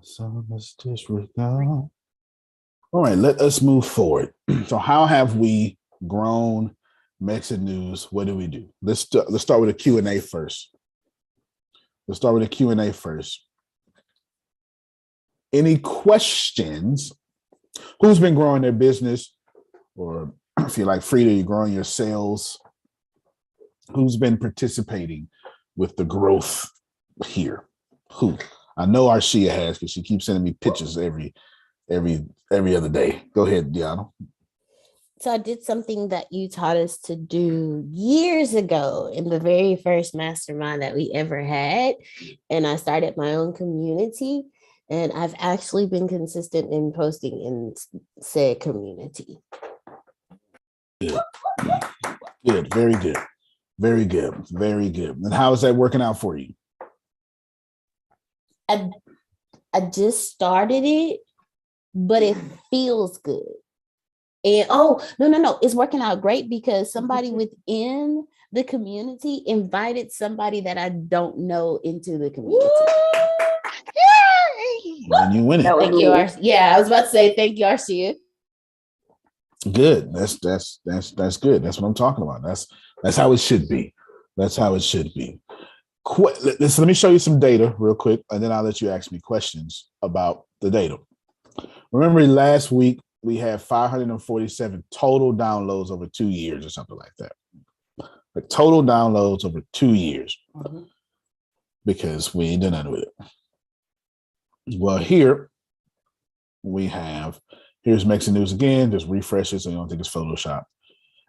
So much disregard. All right, let us move forward. So, how have we grown Mexit News? What do we do? Let's start with a Q&A first. Any questions? Who's been growing their business? Or if you're like Frida, you're growing your sales. Who's been participating with the growth here? Who? I know Arshia has because she keeps sending me pictures every other day. Go ahead, Deanna. So I did something that you taught us to do years ago in the very first mastermind that we ever had. And I started my own community. And I've actually been consistent in posting in said community. Good. Very good. Very good. Very good. And how is that working out for you? I just started it, but it feels good. And no, it's working out great because somebody within the community invited somebody that I don't know into the community. And you win it. Thank you, Arcia. Yeah, I was about to say thank you, Arcia. Good. That's good. That's what I'm talking about. That's how it should be. That's how it should be. Let me show you some data real quick, and then I'll let you ask me questions about the data. Remember last week we had 547 total downloads over 2 years or something like that. Like total downloads over 2 years. Mm-hmm. Because we ain't done nothing with it. Well, here we have, here's Mexit News again, just refresh it so you don't think it's Photoshop.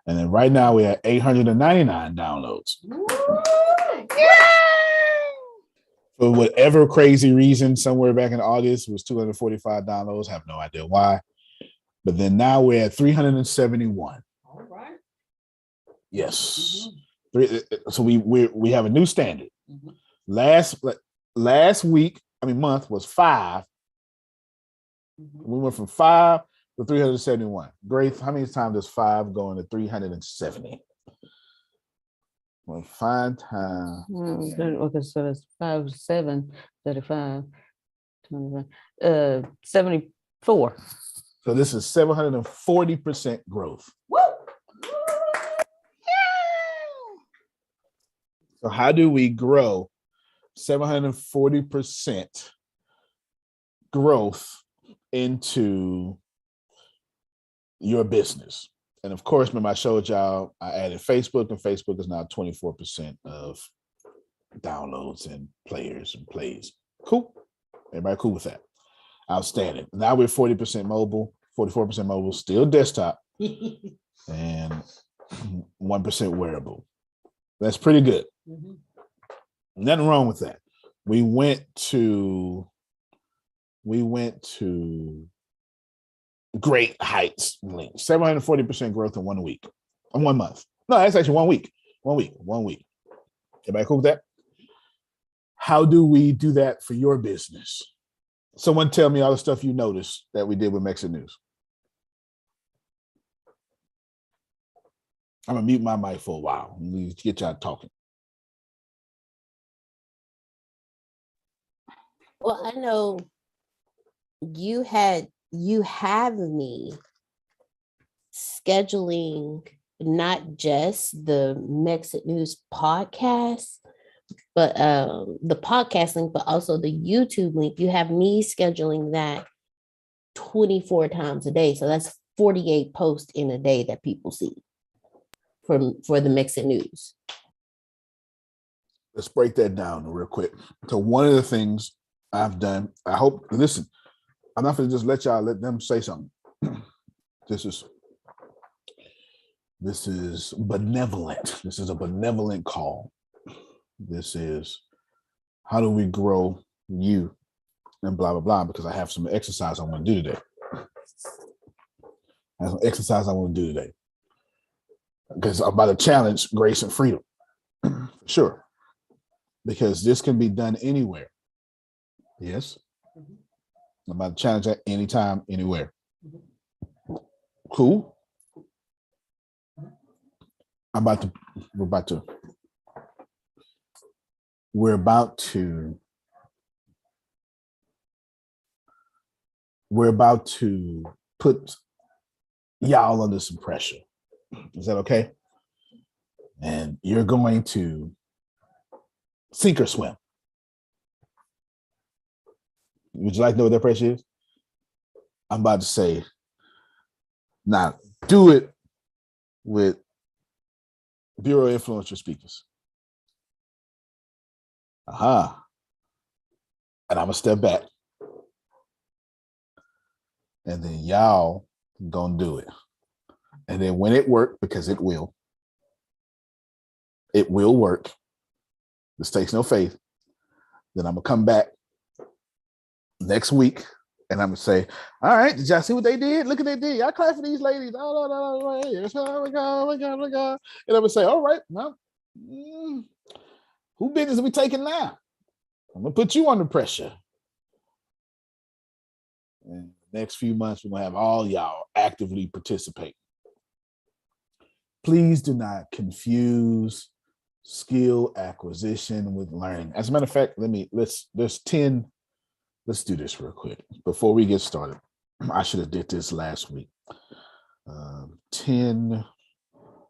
And then right now we have 899 downloads. Yeah! For whatever crazy reason, somewhere back in August, it was 245 downloads. Have no idea why. But then now we're at 371. All right. Yes. Mm-hmm. So we have a new standard. Mm-hmm. Month was 5. Mm-hmm. We went from 5 to 371. Grace, how many times does 5 go into 370? Well, 5 times. Okay, so it's 5, 7, 35, 25, 74. So this is 740% growth. Woo! So how do we grow 740% growth into your business? And of course, remember I showed y'all, I added Facebook, and Facebook is now 24% of downloads and players and plays. Cool. Everybody cool with that? Outstanding. Now we're 40% mobile, 44% mobile, still desktop, and 1% wearable. That's pretty good. Mm-hmm. Nothing wrong with that. We went to great heights. 740% growth in 1 week. In 1 month. No, that's actually 1 week. 1 week. Everybody cool with that? How do we do that for your business? Someone tell me all the stuff you noticed that we did with Mexit News. I'm gonna mute my mic for a while. Let me get y'all talking. Well, I know you have me scheduling not just the Mexit News podcast, but the podcast link, but also the YouTube link. You have me scheduling that 24 times a day. So that's 48 posts in a day that people see for the Mexit News. Let's break that down real quick. So one of the things I've done, I hope, listen, I'm not going to just let them say something. This is benevolent. This is a benevolent call. This is how do we grow you and blah, blah, blah, because I have some exercise I want to do today. Because I'm about to challenge grace and freedom. For sure. Because this can be done anywhere. Yes. I'm about to challenge that anytime, anywhere. Cool. We're about to we're about to put y'all under some pressure. Is that okay? And you're going to sink or swim. Would you like to know what that pressure is? I'm about to say, now do it with Bureau influencer speakers. Aha. And I'm gonna step back. And then y'all gonna do it. And then when it works, because it will work. This takes no faith. Then I'm gonna come back next week and I'm gonna say, all right, did y'all see what they did? Look at what they did. Y'all clap for these ladies. Oh, my God. And I'm gonna say, all right, well, who business are we taking now? I'm gonna put you under pressure. And the next few months, we're gonna have all y'all actively participate. Please do not confuse skill acquisition with learning. As a matter of fact, there's 10. Let's do this real quick before we get started. I should have did this last week. 10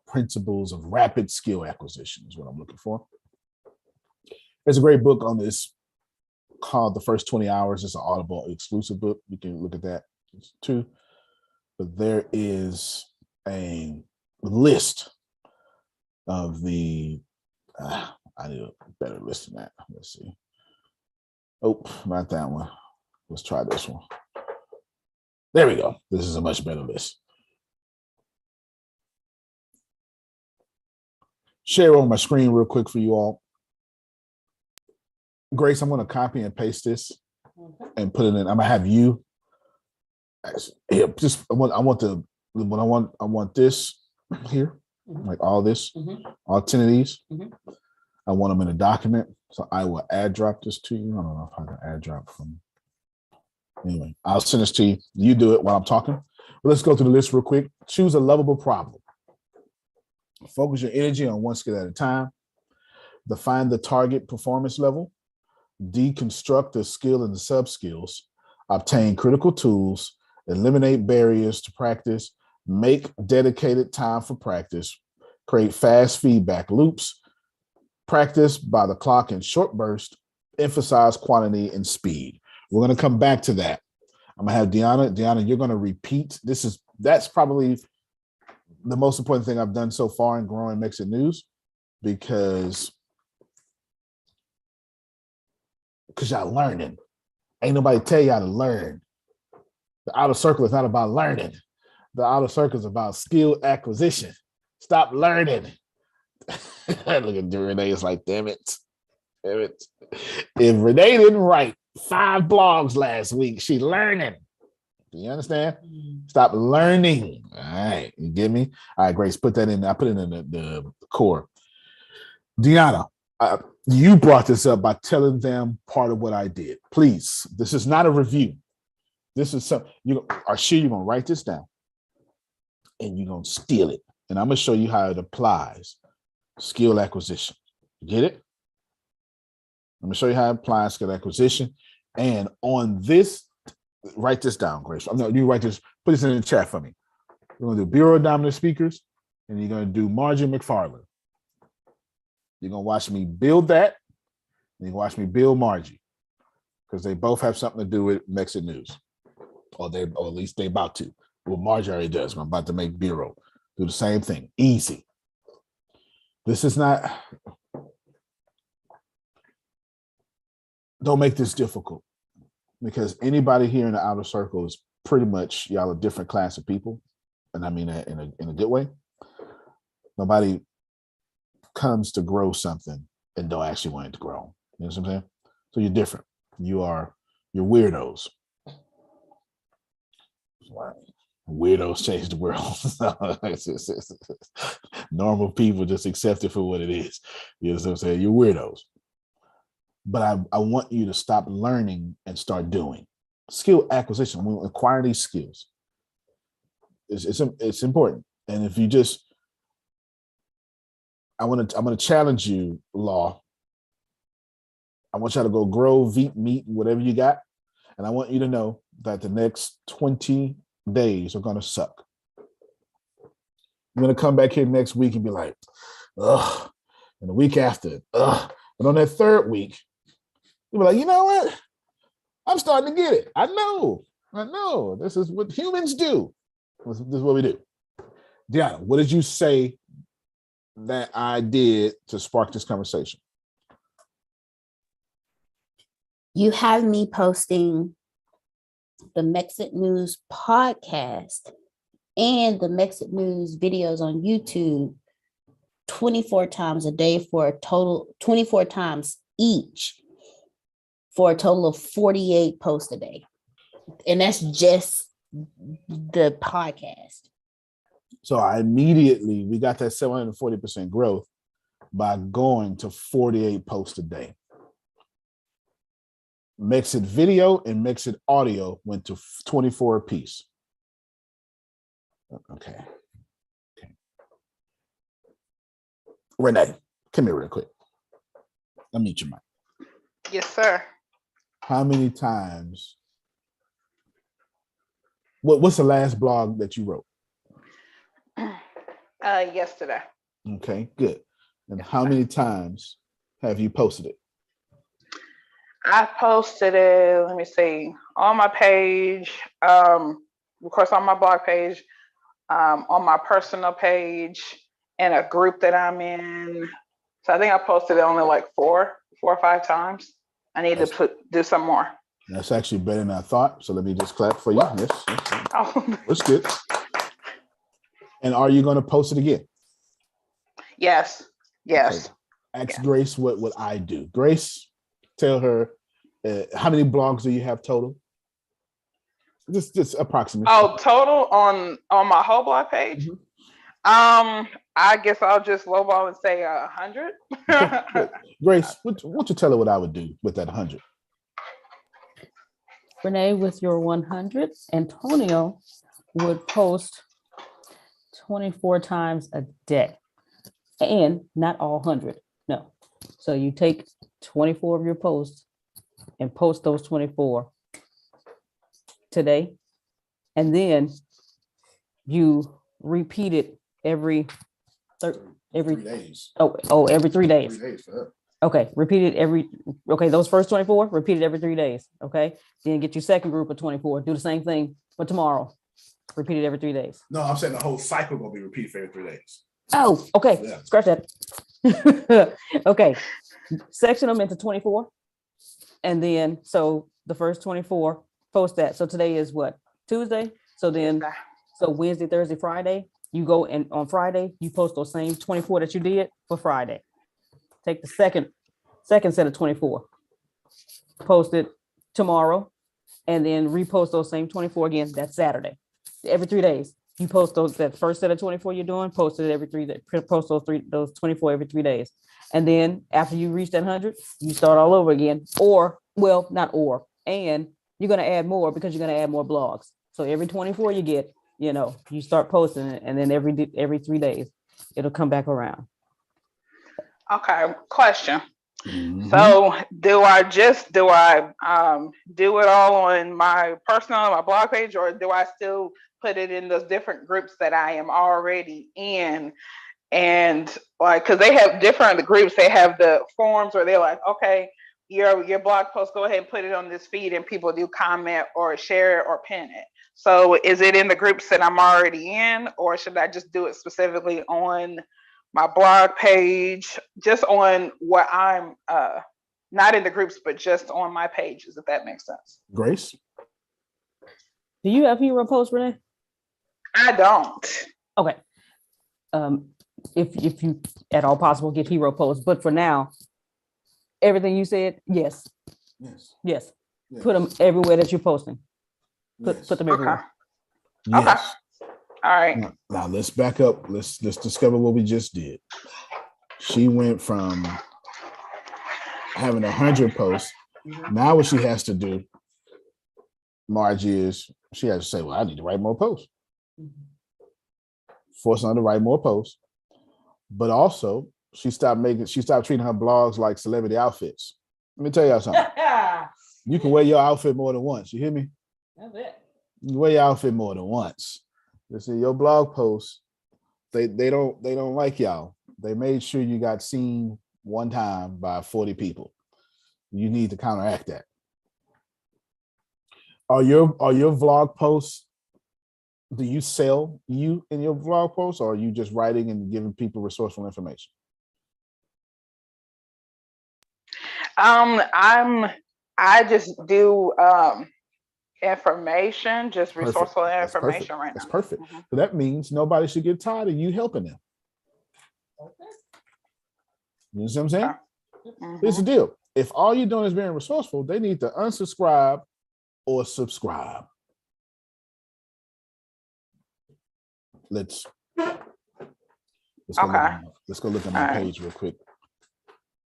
principles of rapid skill acquisition is what I'm looking for. There's a great book on this called The First 20 Hours. It's an Audible exclusive book. You can look at that too. But there is a list of the, I need a better list than that. Let's see. Oh, not that one. Let's try this one. There we go. This is a much better list. Share on my screen real quick for you all. Grace, I'm going to copy and paste this and put it in. I'm going to have you. Yeah, just I want this here, like all this, all 10 of these. I want them in a document. So I will add drop this to you. I don't know if I can add drop from. Anyway, I'll send this to you. You do it while I'm talking. But let's go through the list real quick. Choose a lovable problem. Focus your energy on one skill at a time. Define the target performance level. Deconstruct the skill and the sub-skills. Obtain critical tools. Eliminate barriers to practice. Make dedicated time for practice. Create fast feedback loops. Practice by the clock in short bursts. Emphasize quantity and speed. We're going to come back to that. I'm going to have Deanna. Deanna, you're going to repeat. That's probably the most important thing I've done so far in growing Mexit News, because y'all learning. Ain't nobody tell y'all to learn. The outer circle is not about learning. The outer circle is about skill acquisition. Stop learning. Look at Renee. It's like, damn it. If Renee didn't write 5 blogs last week, she learning. Do you understand? Stop learning. All right. You get me? All right, Grace, put that in. I put it in the core. Deanna, you brought this up by telling them part of what I did. Please, this is not a review. This is something you're going to write this down and you're going to steal it. And I'm going to show you how it applies skill acquisition. Get it? I'm going to show you how it applies skill acquisition. And on this, write this down, Grace. You write this, put this in the chat for me. We're going to do Bureau Dominant Speakers, and you're going to do Margie McFarland. You're going to watch me build that, and you can watch me build Margie, because they both have something to do with Mexit News, or at least they about to. Well, Margie already does. I'm about to make Bureau do the same thing. Easy. This is not. Don't make this difficult, because anybody here in the outer circle is pretty much y'all a different class of people, and I mean that in a good way. Nobody comes to grow something and don't actually want it to grow. You know what I'm saying? So you're different. You're weirdos. Weirdos change the world. Normal people just accept it for what it is. You know what I'm saying? You're weirdos. But I want you to stop learning and start doing. Skill acquisition, when we acquire these skills, it's important. And if you just, I'm gonna challenge you, Law. I want y'all to go grow, meat, whatever you got, And I want you to know that the next 20 days are going to suck. I'm going to come back here next week and be like, ugh. And the week after, ugh. But on that third week, you'll be like, you know what? I'm starting to get it. I know. This is what humans do. This is what we do. Deanna, what did you say that I did to spark this conversation? You have me posting the Mexit News podcast and the Mexit News videos on YouTube 24 times a day for a total 24 times each for a total of 48 posts a day. And that's just the podcast. So we got that 740% growth by going to 48 posts a day. Mexit video and Mexit audio went to 24 apiece. Okay. Renee, come here real quick. I'll mute your mic. Yes, sir. How many times? What's the last blog that you wrote? Yesterday. Okay, good. And how many times have you posted it? I posted it, let me see, on my page, of course, on my blog page, on my personal page, and a group that I'm in. So I think I posted it only like four or five times. I need to do some more. That's actually better than I thought. So let me just clap for you. Yes. Oh. That's good. And are you going to post it again? Yes. Okay. Ask Grace what I do. Grace, tell her how many blogs do you have total? Just approximately. Oh, total on my whole blog page? Mm-hmm. I guess I'll just lowball and say 100. Okay, Grace, won't you tell her what I would do with that 100? Renee, with your 100, Antonio would post 24 times a day, and not all 100. No. So you take 24 of your posts and post those 24 today, and then you repeat it every 3 days. Every 3 days. 3 days. Okay, repeat it those first 24, repeat it every 3 days. Okay, then get your second group of 24. Do the same thing for tomorrow. Repeat it every 3 days. No, I'm saying the whole cycle will be repeated for every 3 days. Oh, okay. Yeah. Scratch that. Okay, section them into 24. And then, so the first 24, post that. So today is what? Tuesday? So then, so Wednesday, Thursday, Friday, you go, and on Friday, you post those same 24 that you did for Friday. Take the second set of 24, post it tomorrow, and then repost those same 24 again. That's Saturday. Every 3 days, you post that first set of 24 you're doing, post it every 3 days. Post those 24 every 3 days, and then after you reach that 100, you start all over again. And you're gonna add more because you're gonna add more blogs. So every 24 you get, you start posting it, and then every 3 days, it'll come back around. Okay, question. Mm-hmm. So do I do it all on my blog page, or do I still put it in those different groups that I am already in? And like, because they have different groups, they have the forums where they're like, okay, your blog post, go ahead and put it on this feed, and people do comment or share it or pin it. So is it in the groups that I'm already in, or should I just do it specifically on my blog page, just on what I'm not in the groups, but just on my pages, if that makes sense? Grace, do you have hero posts, Renee? I don't. Okay. If you at all possible, get hero posts, but for now, everything you said, yes. Put them everywhere that you're posting. Put them everywhere. Yes. Okay. All right. Now let's back up. Let's discover what we just did. She went from having 100 posts. Now what she has to do, Margie, is she has to say, well, I need to write more posts. Force her to write more posts. But also, she stopped treating her blogs like celebrity outfits. Let me tell y'all something. You can wear your outfit more than once. You hear me? That's it. You wear your outfit more than once. Listen, your blog posts, they don't like y'all. They made sure you got seen one time by 40 people. You need to counteract that. Are your vlog posts, do you sell you in your vlog posts, or are you just writing and giving people resourceful information? I just do information, just resourceful information right now. That's perfect. So that means nobody should get tired of you helping them. You know what I'm saying? Here's the deal. If all you're doing is being resourceful, they need to unsubscribe or subscribe. Let's go look at my page real quick.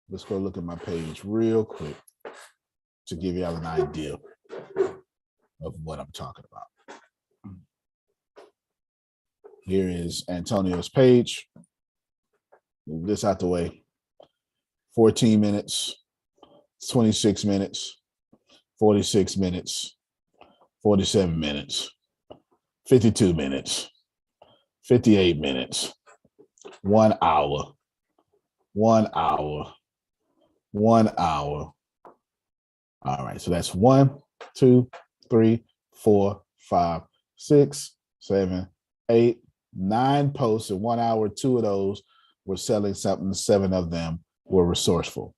Let's go look at my page real quick to give y'all an idea of what I'm talking about. Here is Antonio's page. Move this out the way. 14 minutes, 26 minutes, 46 minutes, 47 minutes, 52 minutes, 58 minutes, 1 hour, 1 hour, 1 hour. All right, so that's 1, 2, 3, 4, 5, 6, 7, 8, 9 posts in 1 hour. 2 of those were selling something, 7 of them were resourceful.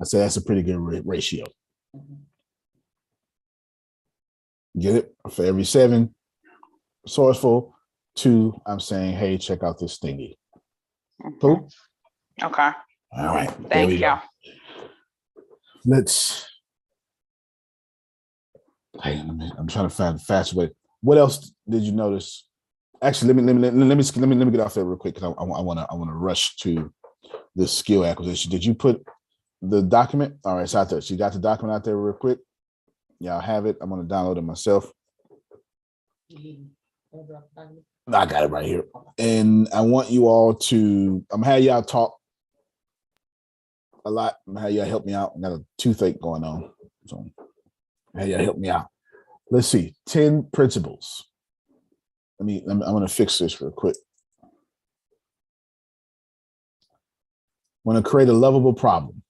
I say that's a pretty good ratio. Get it? For every 7 resourceful, 2, I'm saying, hey, check out this thingy. Cool? Okay. All right. Thank you. I'm trying to find a fast way. What else did you notice? Actually, let me get off there real quick because I want to rush to this skill acquisition. Did you put the document? All right, it's out there. So you got the document out there real quick. Y'all have it. I'm going to download it myself. I got it right here. And I want you all to, I'm gonna have y'all talk a lot. I'm gonna have y'all help me out. I got a toothache going on. So I'm y'all help me out. Let's see. 10 principles. I'm gonna fix this real quick. I'm gonna create a lovable problem.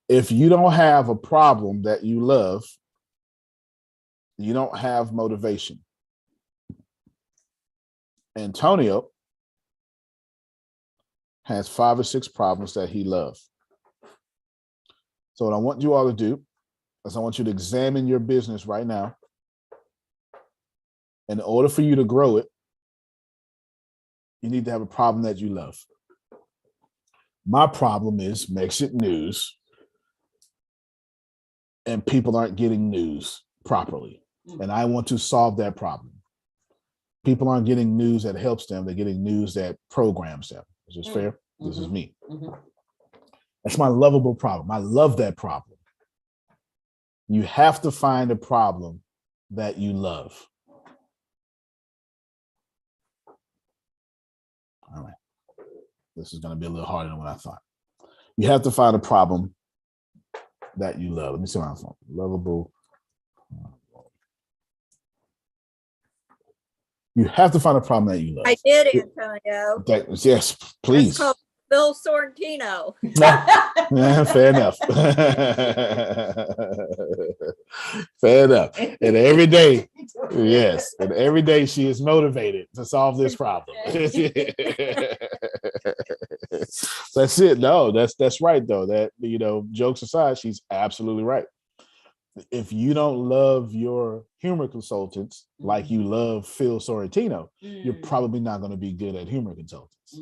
If you don't have a problem that you love, you don't have motivation. Antonio has 5 or 6 problems that he loves. So what I want you all to do is I want you to examine your business right now. In order for you to grow it, you need to have a problem that you love. My problem is Mexit news, and people aren't getting news properly. And I want to solve that problem. People aren't getting news that helps them. They're getting news that programs them. Is this fair? This is me. That's my lovable problem. I love that problem. You have to find a problem that you love. All right. This is going to be a little harder than what I thought. You have to find a problem that you love. Let me see what I'm saying. Lovable. You have to find a problem that you love. I did, Antonio. Yes, please. It's called Bill Sorrentino. Fair enough. Fair enough. And every day, yes, and every day she is motivated to solve this problem. That's it. No, that's right though. That, you know, jokes aside, she's absolutely right. If you don't love your humor consultants like you love Phil Sorrentino, you're probably not going to be good at humor consultants.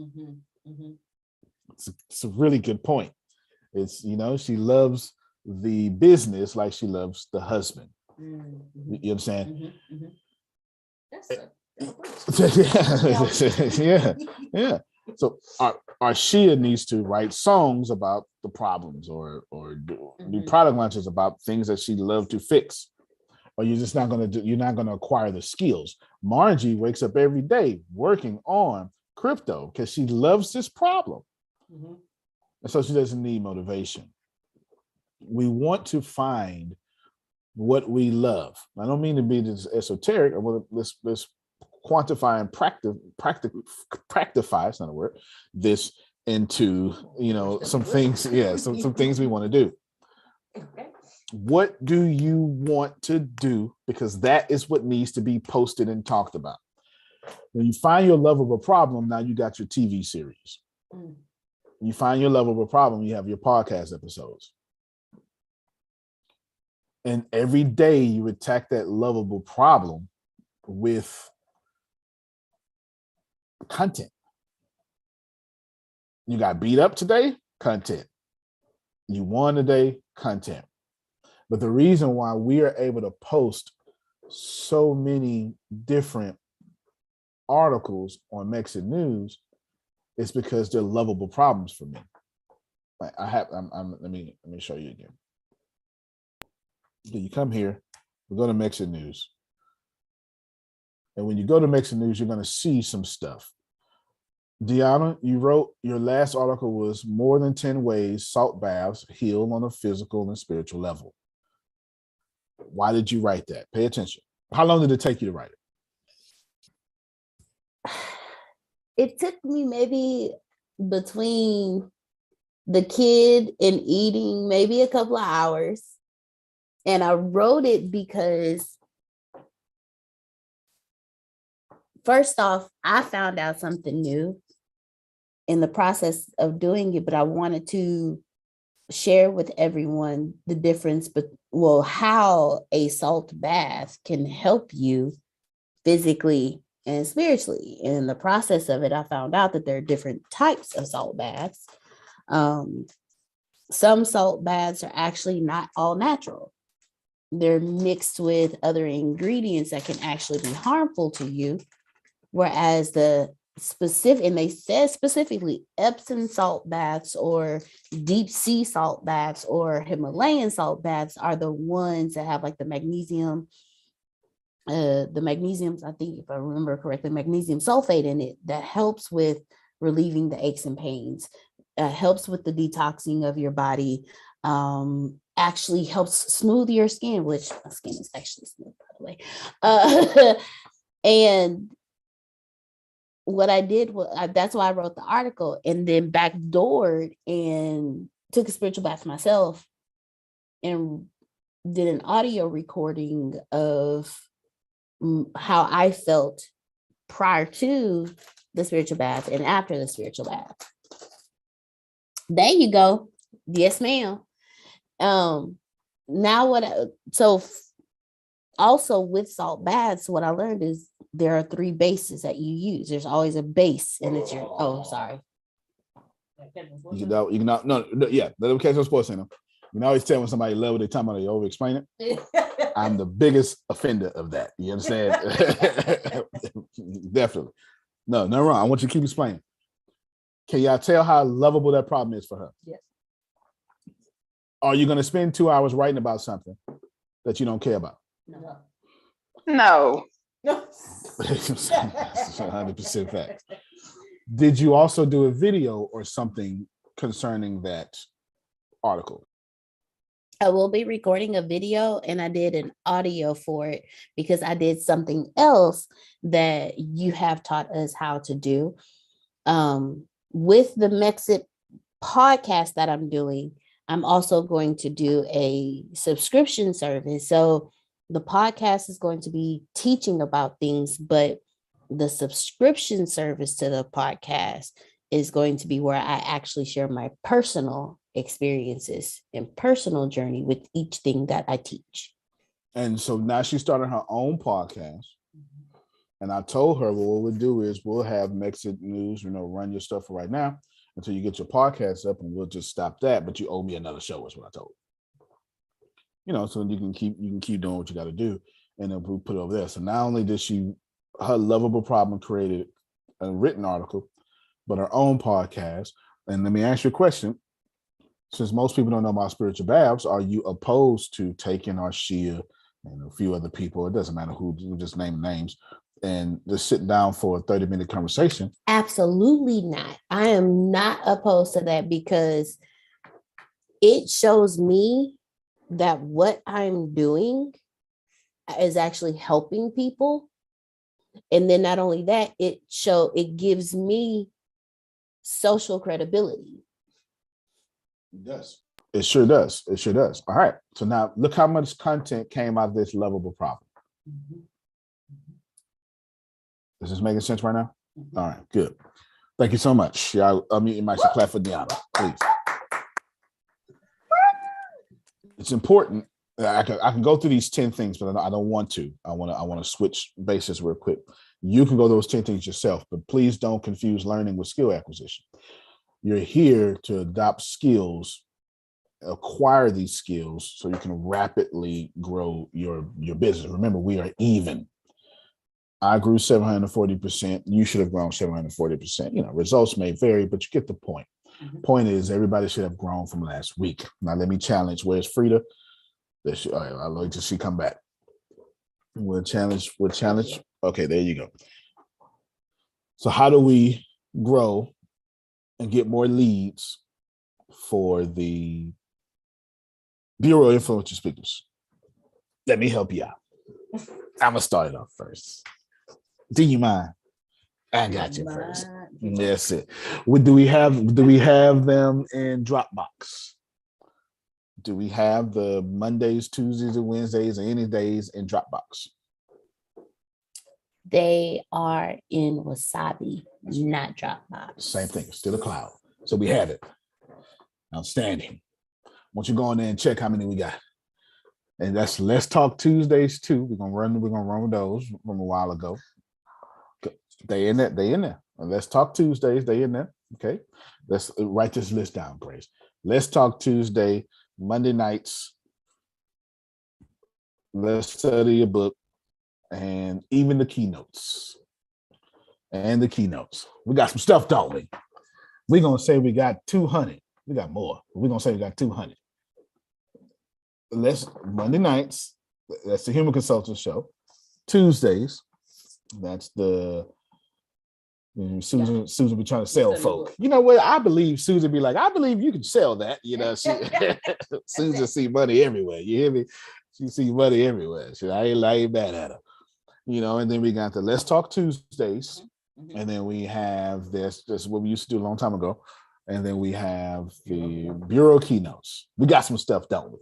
It's a really good point. It's, you know, she loves the business like she loves the husband. You know what I'm saying? Yeah. So Arshia needs to write songs about the problems or do product launches about things that she loves to fix. Or you're just not going to do, you're not going to acquire the skills. Margie wakes up every day working on crypto because she loves this problem. And so she doesn't need motivation. we want to find what we love. I don't mean to be this esoteric. I want to let's quantify and practify. It's not a word. This into some things. Yeah, some things we want to do. Okay. What do you want to do? Because that is what needs to be posted and talked about. When you find your lovable problem, now you got your TV series. When you find your lovable problem, you have your podcast episodes. And every day you attack that lovable problem with content. You got beat up today, content. You won today, content. But the reason why we are able to post so many different articles on Mexit News is because they're lovable problems for me. Like let me show you again. You come here, we go to Mexit News. And when you go to Mexit News, you're going to see some stuff. Deanna, you wrote your last article was more than 10 ways salt baths heal on a physical and spiritual level. Why did you write that? Pay attention. How long did it take you to write it? It took me maybe between the kid and eating, maybe a couple of hours. And I wrote it because first off, I found out something new in the process of doing it, but I wanted to share with everyone the difference, how a salt bath can help you physically and spiritually. And in the process of it, I found out that there are different types of salt baths. Some salt baths are actually not all natural. They're mixed with other ingredients that can actually be harmful to you. Whereas and they said specifically Epsom salt baths or deep sea salt baths or Himalayan salt baths are the ones that have like the magnesiums, I think if I remember correctly, magnesium sulfate in it that helps with relieving the aches and pains, helps with the detoxing of your body, actually helps smooth your skin, which my skin is actually smooth, by the way. And what I did was that's why I wrote the article, and then backdoored and took a spiritual bath myself and did an audio recording of how I felt prior to the spiritual bath and after the spiritual bath. There you go. Yes, ma'am. Also with salt baths, what I learned is there are 3 bases that you use. There's always a base, and it's sorry. You can let them catch those sports center. You can always tell when somebody love what they're talking about, they over explain it. I'm the biggest offender of that. You understand? Definitely. No wrong. I want you to keep explaining. Can y'all tell how lovable that problem is for her? Yes. Are you going to spend 2 hours writing about something that you don't care about? No. 100% fact. Did you also do a video or something concerning that article? I will be recording a video, and I did an audio for it because I did something else that you have taught us how to do. With the Mexit podcast that I'm doing, I'm also going to do a subscription service. So the podcast is going to be teaching about things, but the subscription service to the podcast is going to be where I actually share my personal experiences and personal journey with each thing that I teach. And so now she started her own podcast. And I told her, well, what we'll do is we'll have Mexit News, run your stuff right now until you get your podcast up, and we'll just stop that. But you owe me another show, is what I told her. So you can keep doing what you got to do, and then we'll put it over there. So not only did her lovable problem created a written article, but her own podcast. And let me ask you a question. Since most people don't know about spiritual baths, are you opposed to taking Arshia and a few other people? It doesn't matter who, just name names, and just sit down for a 30-minute conversation? Absolutely not. I am not opposed to that because it shows me that what I'm doing is actually helping people. And then not only that, it gives me social credibility. It does. It sure does. It sure does. All right. So now look how much content came out of this lovable problem. Is this making sense right now? All right, good. Thank you so much. Yeah, I'll mute your mic. Clap for Deanna, please. It's important. I can go through these 10 things, but I don't want to. I want to switch bases real quick. You can go those 10 things yourself, but please don't confuse learning with skill acquisition. You're here to adopt skills, acquire these skills so you can rapidly grow your business. Remember, we are even. I grew 740%. You should have grown 740%. You know, results may vary, but you get the point. Point is, everybody should have grown from last week. Now, let me challenge. Where's Frida? All right, I'll wait till she come back. We'll challenge. Okay, there you go. So how do we grow and get more leads for the Bureau of Influential Speakers? Let me help you out. I'm gonna start it off first. Do you mind? I got you first. That's it. Do we have them in Dropbox? Do we have the Mondays, Tuesdays, and Wednesdays, or any days in Dropbox? They are in Wasabi, not Dropbox. Same thing, still a cloud. So we have it. Outstanding. Once you go in there and check how many we got. And that's Let's Talk Tuesdays too. We're gonna run those from a while ago. They in there. And Let's Talk Tuesdays, they in there. Okay. Let's write this list down, Grace. Let's Talk Tuesday, Monday nights. Let's study a book, and even the keynotes. We got some stuff, don't we? We're gonna say we got 200. We got more. We're gonna say we got 200. Monday nights, that's the Human Consultant Show. Tuesdays, that's the Susan be trying to sell folk. You know what? I believe Susan be like, I believe you can sell that. You know, Susan see money everywhere. You hear me? She see money everywhere. I ain't mad at her. You know, and then we got the Let's Talk Tuesdays, and then we have this what we used to do a long time ago, and then we have the Bureau Keynotes. We got some stuff, don't we?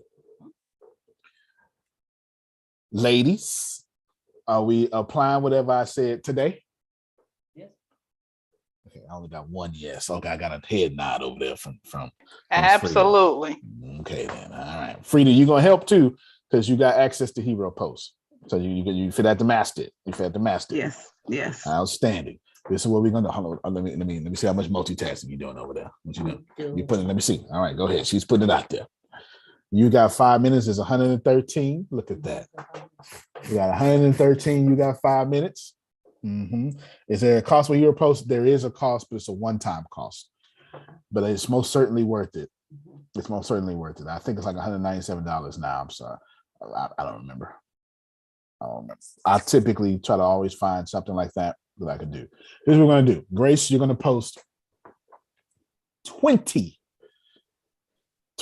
Ladies, are we applying whatever I said today? Yes. Okay, I only got one yes. Okay, I got a head nod over there from Absolutely. Frida. Okay, then. All right. Frida, you're gonna help too, because you got access to Hero Post. So you fit at the master. You fit at the master. Yes. Outstanding. This is what we're gonna do. Hold on. Let me see how much multitasking you're doing over there. What you doing? You putting. Let me see. All right, go ahead. She's putting it out there. You got 5 minutes. Is 113. Look at that. You got 113. You got 5 minutes. Is there a cost for your post? There is a cost, but it's a one-time cost. But it's most certainly worth it. It's most certainly worth it. I think it's like $197 now. I'm sorry. I don't remember. I typically try to always find something like that I can do. Here's what we're going to do. Grace, you're going to post 20.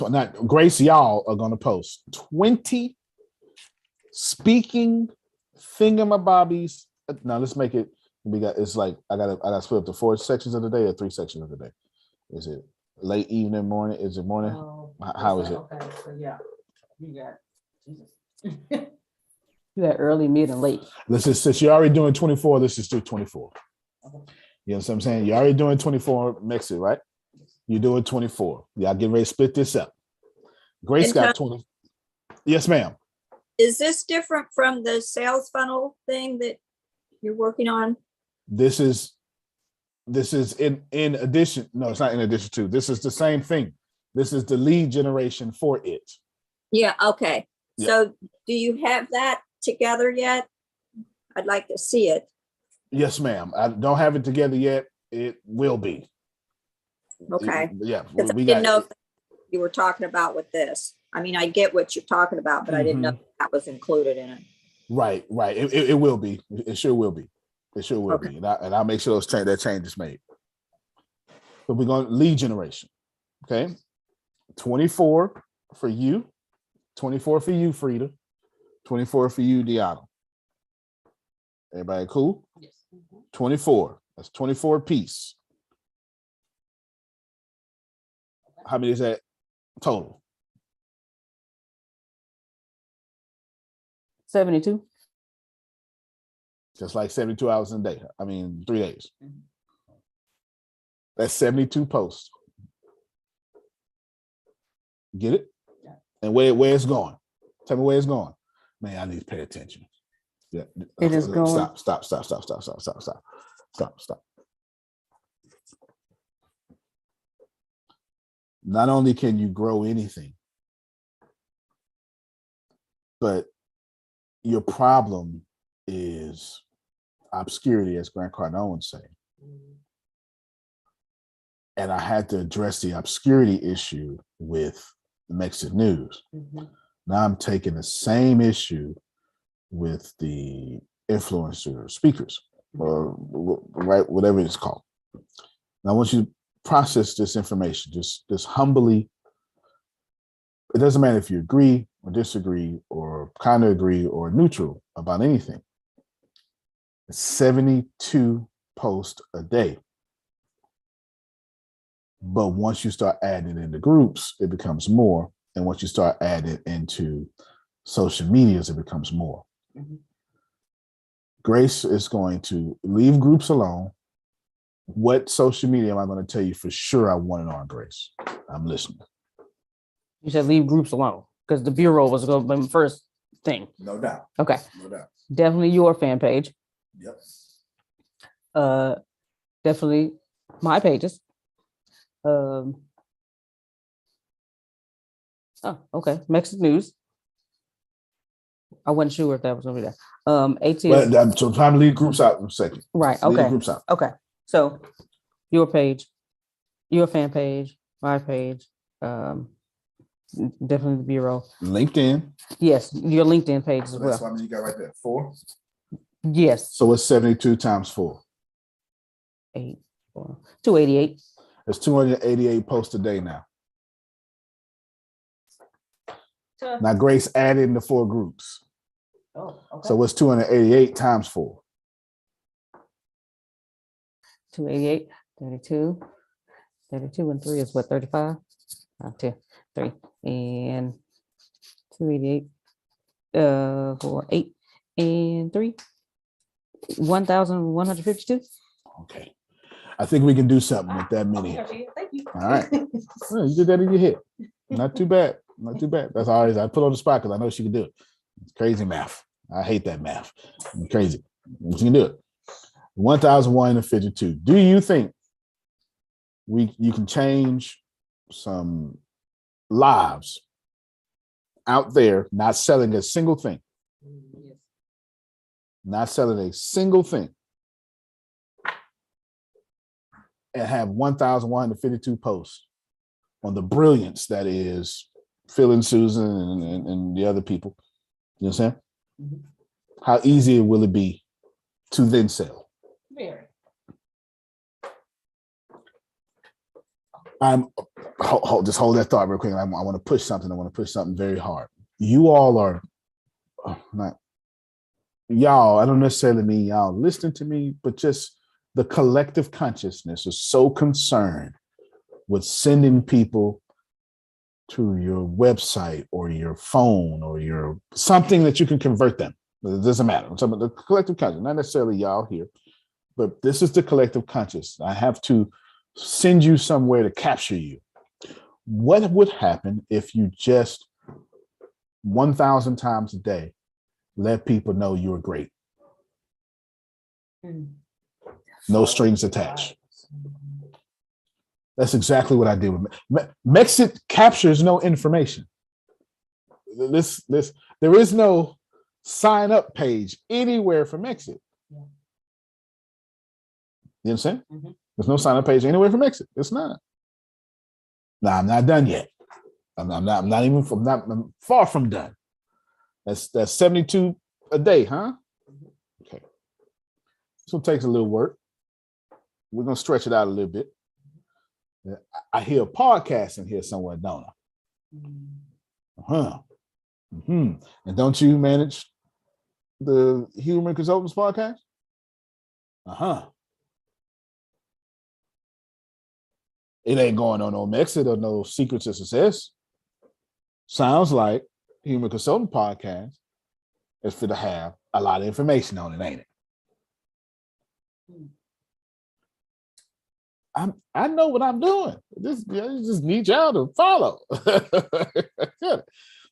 Not Grace, y'all are going to post 20 speaking thingamabobbies. Now let's make it. It's like I gotta split up the 4 sections of the day or 3 sections of the day. Is it late evening, morning? Is it morning? How is it? Okay, so yeah, you got Jesus. You got early, mid, and late. Since you're already doing 24, let's just do 24. Okay. You know what I'm saying? You're already doing 24 Mexit, right? You're doing 24. Y'all getting ready to split this up. Grace got 20. Yes, ma'am. Is this different from the sales funnel thing that you're working on? This is in addition. No, it's not in addition to. This is the same thing. This is the lead generation for it. Yeah. Okay. Yeah. So do you have that together yet? I'd like to see it. Yes, ma'am. I don't have it together yet. It will be. Okay. Yeah. I didn't know if you were talking about with this. I mean, I get what you're talking about, but I didn't know if that was included in it. Right. It will be. It sure will be. It sure will be. And I'll make sure that change is made. But we're going to lead generation. Okay. 24 for you, 24 for you, Frida, 24 for you, Deanna. Everybody cool? Yes. 24. That's 24 apiece. How many is that total? 72. Just like 72 hours in a day. 3 days. That's 72 posts. Get it? Yeah. And where it's going. Tell me where it's going. Man, I need to pay attention. Yeah. It is going. Stop. Not only can you grow anything, but your problem is obscurity, as Grant Cardone would say. And I had to address the obscurity issue with Mexit News. Now I'm taking the same issue with the influencer speakers, or right, whatever it's called. Now I want you to process this information, just humbly. It doesn't matter if you agree or disagree or kind of agree or neutral about anything. It's 72 posts a day. But once you start adding it into groups, it becomes more. And once you start adding it into social medias, it becomes more. Grace is going to leave groups alone. What social media am I going to tell you for sure I want it on, Grace? I'm listening. You said leave groups alone because the bureau was going to be the first thing. No doubt. Okay. No doubt. Definitely your fan page. Yep. Definitely my pages. Okay. Mexit News. I wasn't sure if that was going to be there. ATL. But so time to leave groups out in a second. Right. Leave Okay. groups out. Okay. So your page, your fan page, my page, definitely the bureau. LinkedIn. Yes, your LinkedIn page as So well. that's how many you got right there? 4. Yes. So it's 72 times 4. 288. It's 288 posts a day now. Now Grace added in the 4 groups. Oh, okay. So what's 288 times 4? 288, 32. 32 and 3 is what, 35? 2, 3. And 288, 4, 8, and 3. 1,152. Okay. I think we can do something with that many. Thank you. All right. Well, you did that in your head. Not too bad. Not too bad. That's always I put on the spot because I know she can do it. It's crazy math. I hate that math. It's crazy. She can do it. 1,152. Do you think you can change some lives out there not selling a single thing? Yes. Not selling a single thing. And have 1,152 posts on the brilliance that is Phil and Susan and the other people. You know what I'm saying? Mm-hmm. How easy will it be to then sell? Very. Just hold that thought real quick. I want to push something. I want to push something very hard. You all are not y'all. I don't necessarily mean y'all listening to me, but just the collective consciousness is so concerned with sending people to your website or your phone or your something that you can convert them. It doesn't matter. I'm talking about the collective conscious, not necessarily y'all here, but this is the collective conscious. I have to send you somewhere to capture you. What would happen if you just 1,000 times a day let people know you're great? No strings attached. That's exactly what I did with Mexit. Captures no information. There is no sign up page anywhere for Mexit. Yeah. You understand? Mm-hmm. There's no sign up page anywhere for Mexit. It's not. Now I'm not done yet. I'm far from done. That's 72 a day, huh? Okay. So it takes a little work. We're gonna stretch it out a little bit. I hear a podcast in here somewhere, don't I? Uh-huh. Mm-hmm. And don't you manage the Human Consultants podcast? Uh-huh. It ain't going on no Mexit or no Secrets of Success. Sounds like Human Consultant podcast is for to have a lot of information on it, ain't it? I know what I'm doing. This I just need y'all to follow.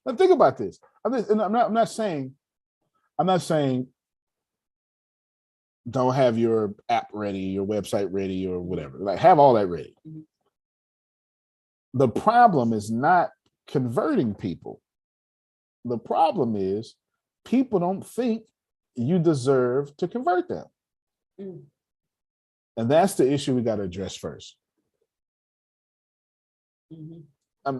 Now think about this. I'm not saying don't have your app ready, your website ready, or whatever. Like have all that ready. Mm-hmm. The problem is not converting people. The problem is people don't think you deserve to convert them. Mm. And that's the issue we got to address first. Mm-hmm.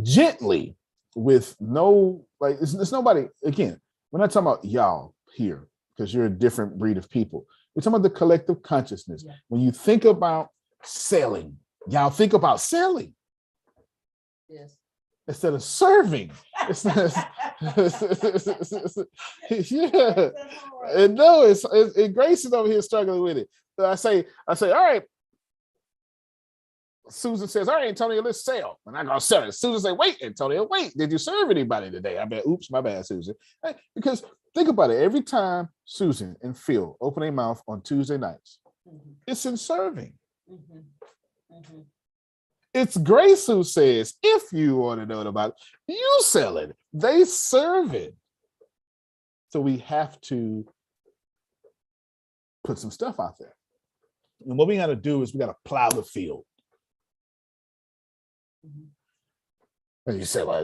Gently with no, like, it's nobody, again, we're not talking about y'all here because you're a different breed of people. We're talking about the collective consciousness. Yeah. When you think about selling, y'all think about selling. Yes. Instead of serving. Yeah. And no, it's Grace is over here struggling with it. So I say, all right. Susan says, all right, Antonio, let's sell. And I go sell it. Susan say, wait, Antonio, wait. Did you serve anybody today? I bet, oops, my bad, Susan. Hey, because think about it. Every time Susan and Phil open their mouth on Tuesday nights, it's in serving. It's Grace who says, if you want to know about it, you sell it. They serve it. So we have to put some stuff out there. And what we got to do is we got to plow the field. And you say, well,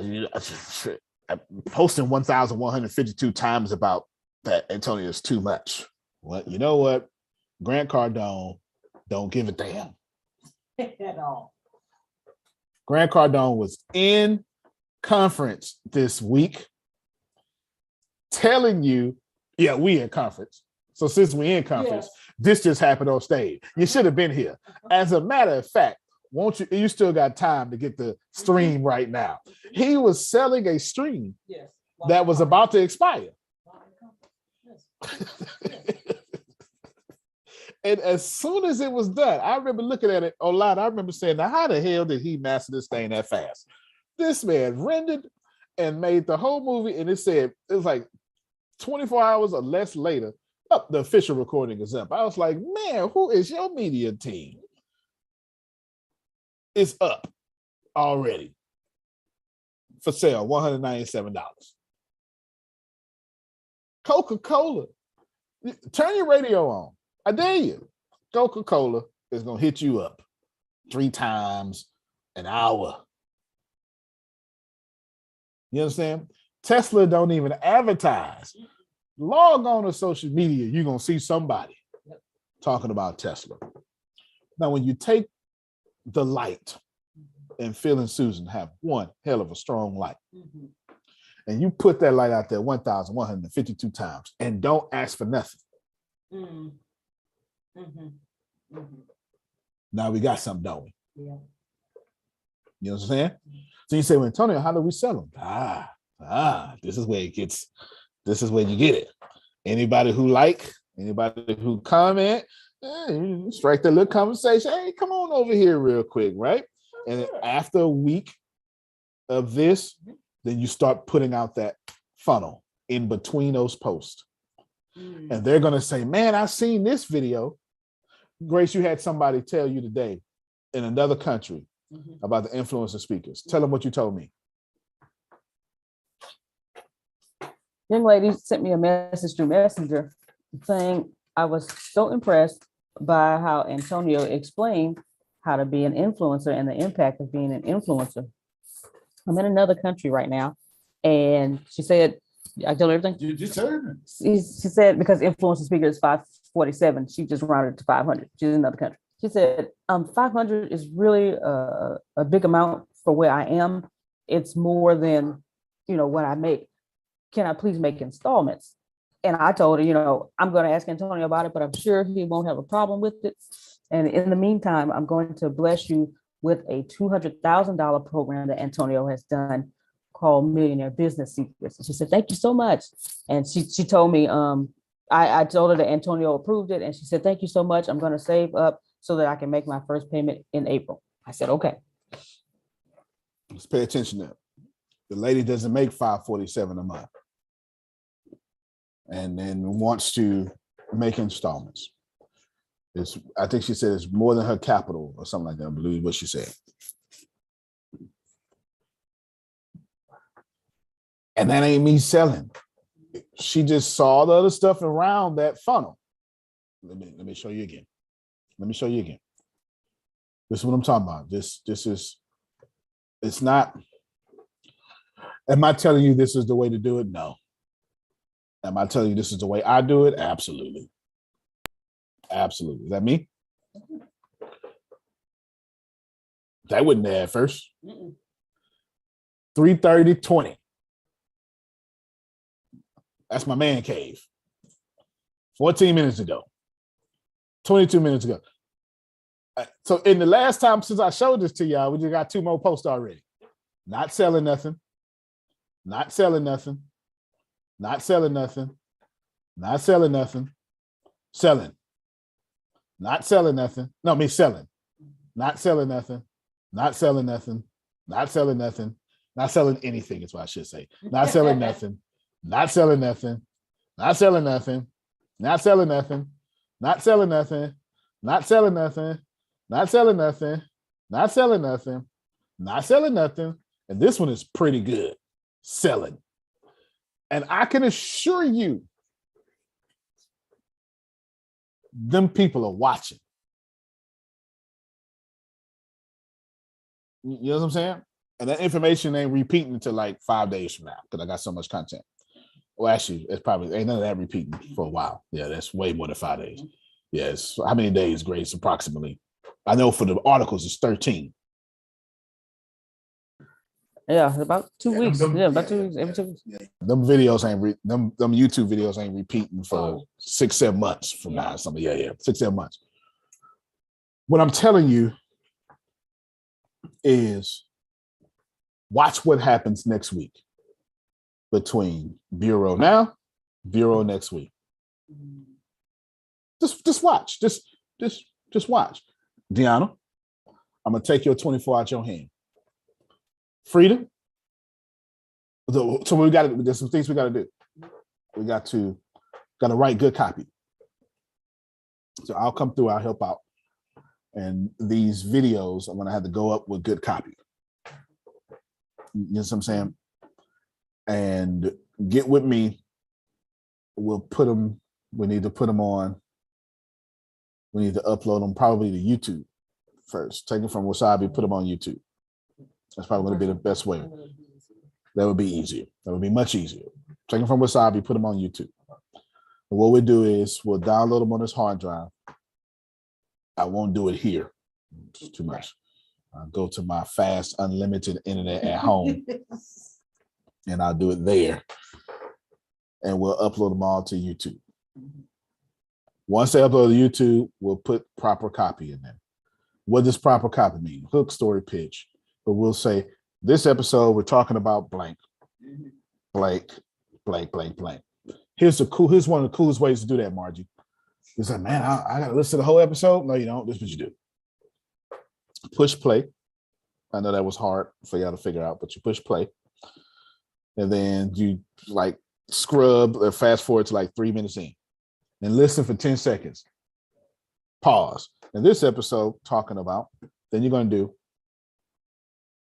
I'm posting 1,152 times about that, Antonio, is too much. Well, you know what? Grant Cardone don't give a damn. At all. Grant Cardone was in conference this week telling you, yeah, we in conference. So since we in conference, This just happened on stage. You should have been here. As a matter of fact, won't you still got time to get the stream right now. He was selling a stream that was about to expire. And as soon as it was done, I remember looking at it online. I remember saying, now, how the hell did he master this thing that fast? This man rendered and made the whole movie. And it said, it was like 24 hours or less later, the official recording is up. I was like, man, who is your media team? It's up already for sale, $197. Coca-Cola, turn your radio on. I dare you. Coca-Cola is going to hit you up 3 times an hour. You understand? Tesla don't even advertise. Log on to social media, you're going to see somebody talking about Tesla. Now, when you take the light, and Phil and Susan have one hell of a strong light, and you put that light out there 1,152 times and don't ask for nothing. Now we got something, don't we? Yeah. You know what I'm saying? So you say, well, Antonio, how do we sell them? This is where it gets, this is where you get it. Anybody who anybody who comment, strike that little conversation. Hey, come on over here real quick, right? And after a week of this, then you start putting out that funnel in between those posts. And they're going to say, man, I seen this video. Grace, you had somebody tell you today in another country about the influencer speakers. Tell them what you told me. Young lady sent me a message through Messenger saying I was so impressed by how Antonio explained how to be an influencer and the impact of being an influencer. I'm in another country right now. And she said, I told her everything. You just heard her. She said, because influencer speaker is 547, she just rounded to 500. She's in another country. She said, 500 is really a big amount for where I am. It's more than, what I make. Can I please make installments? And I told her, I'm going to ask Antonio about it, but I'm sure he won't have a problem with it. And in the meantime, I'm going to bless you with a $200,000 program that Antonio has done called Millionaire Business Secrets. And she said, thank you so much. And she told me, I told her that Antonio approved it. And she said, thank you so much. I'm going to save up so that I can make my first payment in April. I said, okay. Let's pay attention to that. The lady doesn't make $547 a month and then wants to make installments. I think she said it's more than her capital or something like that. I believe what she said. And that ain't me selling. She just saw the other stuff around that funnel. Let me show you again. Let me show you again. This is what I'm talking about. This is, it's not, am I telling you this is the way to do it? No. Am I telling you this is the way I do it? Absolutely. Absolutely. Is that me? That wasn't there at first. 3:30:20. That's my man cave. 14 minutes ago. 22 minutes ago. So in the last time since I showed this to y'all, we just got 2 more posts already. Not selling nothing. Not selling nothing. Not selling nothing. Not selling nothing. Selling. Not selling nothing. No, me selling. Not selling nothing. Not selling nothing. Not selling nothing. Not selling anything is what I should say. Not selling nothing. Not selling nothing. Not selling nothing. Not selling nothing. Not selling nothing. Not selling nothing. Not selling nothing. Not selling nothing. Not selling nothing. And this one is pretty good. Selling. And I can assure you, them people are watching. You know what I'm saying? And that information ain't repeating until like 5 days from now because I got so much content. Well, actually, it's probably ain't none of that repeating for a while. Yeah, that's way more than 5 days. Yes. How many days, Grace, approximately? I know for the articles, it's 13. Yeah, about 2 weeks. About 2 weeks. Every 2 weeks. Them videos ain't them YouTube videos ain't repeating for 6-7 months from now. 6-7 months. What I'm telling you is watch what happens next week between Bureau now, Bureau next week. Just watch. Just watch. Deanna, I'm gonna take your 24 out your hand. Freedom. So there's some things we gotta do. We gotta write good copy. So I'll come through, I'll help out. And these videos, I'm gonna have to go up with good copy. You know what I'm saying? And get with me. We'll put them, we need to put them on. We need to upload them probably to YouTube first. Take them from Wasabi, put them on YouTube. That's probably going to be the best way. That would be easier. That would be much easier. Take them from Wasabi, put them on YouTube. And what we do is we'll download them on this hard drive. I won't do it here. It's too much. I'll go to my fast, unlimited internet at home, and I'll do it there. And we'll upload them all to YouTube. Once they upload to YouTube, we'll put proper copy in there. What does proper copy mean? Hook, story, pitch. But we'll say, this episode, we're talking about blank, blank, blank, blank, blank. Here's one of the coolest ways to do that, Margie. It's like, man, I got to listen to the whole episode. No, you don't. This is what you do. Push play. I know that was hard for y'all to figure out, but you push play. And then you like scrub or fast forward to like 3 minutes in and listen for 10 seconds. Pause. In this episode, talking about, then you're going to do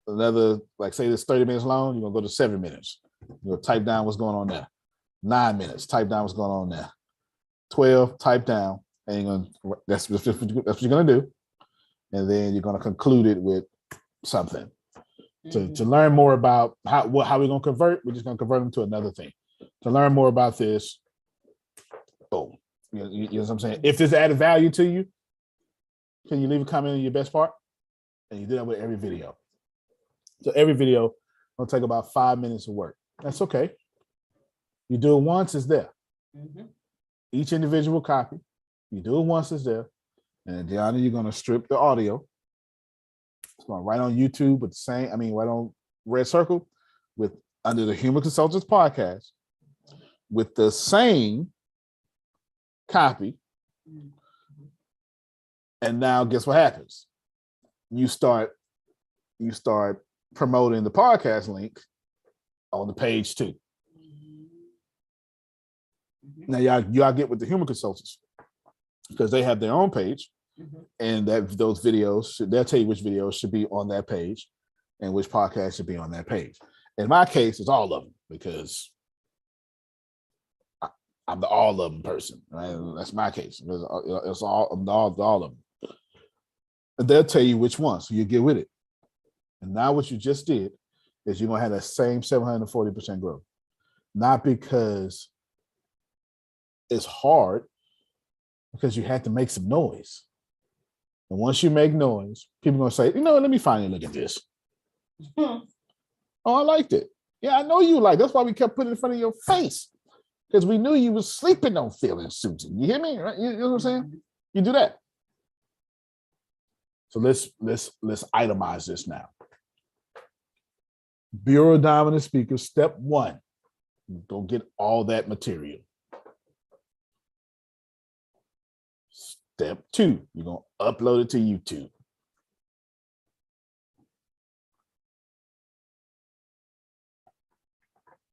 another, like say this 30 minutes long, you're going to go to 7 minutes. You're going to type down what's going on there. 9 minutes, type down what's going on there. 12, type down, and you're going to, that's what you're going to do. And then you're going to conclude it with something. To learn more about how we're going to convert, we're just going to convert them to another thing. To learn more about this, boom. You know what I'm saying? If this added value to you, can you leave a comment on your best part? And you do that with every video. So every video will take about 5 minutes of work. That's okay. You do it once, it's there. Each individual copy, you do it once, it's there. And Deanna, you're going to strip the audio. It's going right on YouTube with the same, right on Red Circle with under the Human Consultants Podcast with the same copy. And now guess what happens? You start promoting the podcast link on the page too. Now y'all get with the Human Consultants because they have their own page, and those videos they'll tell you which videos should be on that page and which podcast should be on that page. In my case, it's all of them because I'm the all of them person. Right? That's my case. It's all of them. And they'll tell you which one, so you get with it. And now what you just did is you're gonna have that same 740% growth, not because it's hard, because you had to make some noise. And once you make noise, people are gonna say, let me finally look at this. Oh, I liked it. Yeah, I know you like. That's why we kept putting it in front of your face, because we knew you was sleeping on feeling Susan. You hear me? Right? You know what I'm saying? You do that. So let's itemize this now. Bureau Dominant Speaker, step 1. Go get all that material. Step 2, you're going to upload it to YouTube.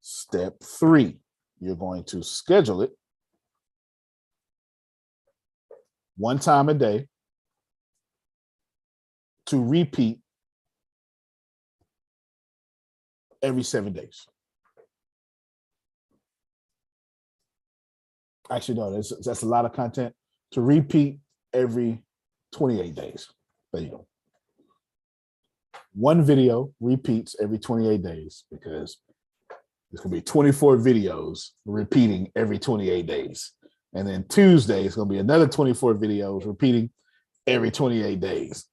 Step 3, you're going to schedule it one time a day to repeat every 7 days. Actually, no, that's a lot of content to repeat every 28 days. There you go. One video repeats every 28 days because there's going to be 24 videos repeating every 28 days. And then Tuesday, it's going to be another 24 videos repeating every 28 days.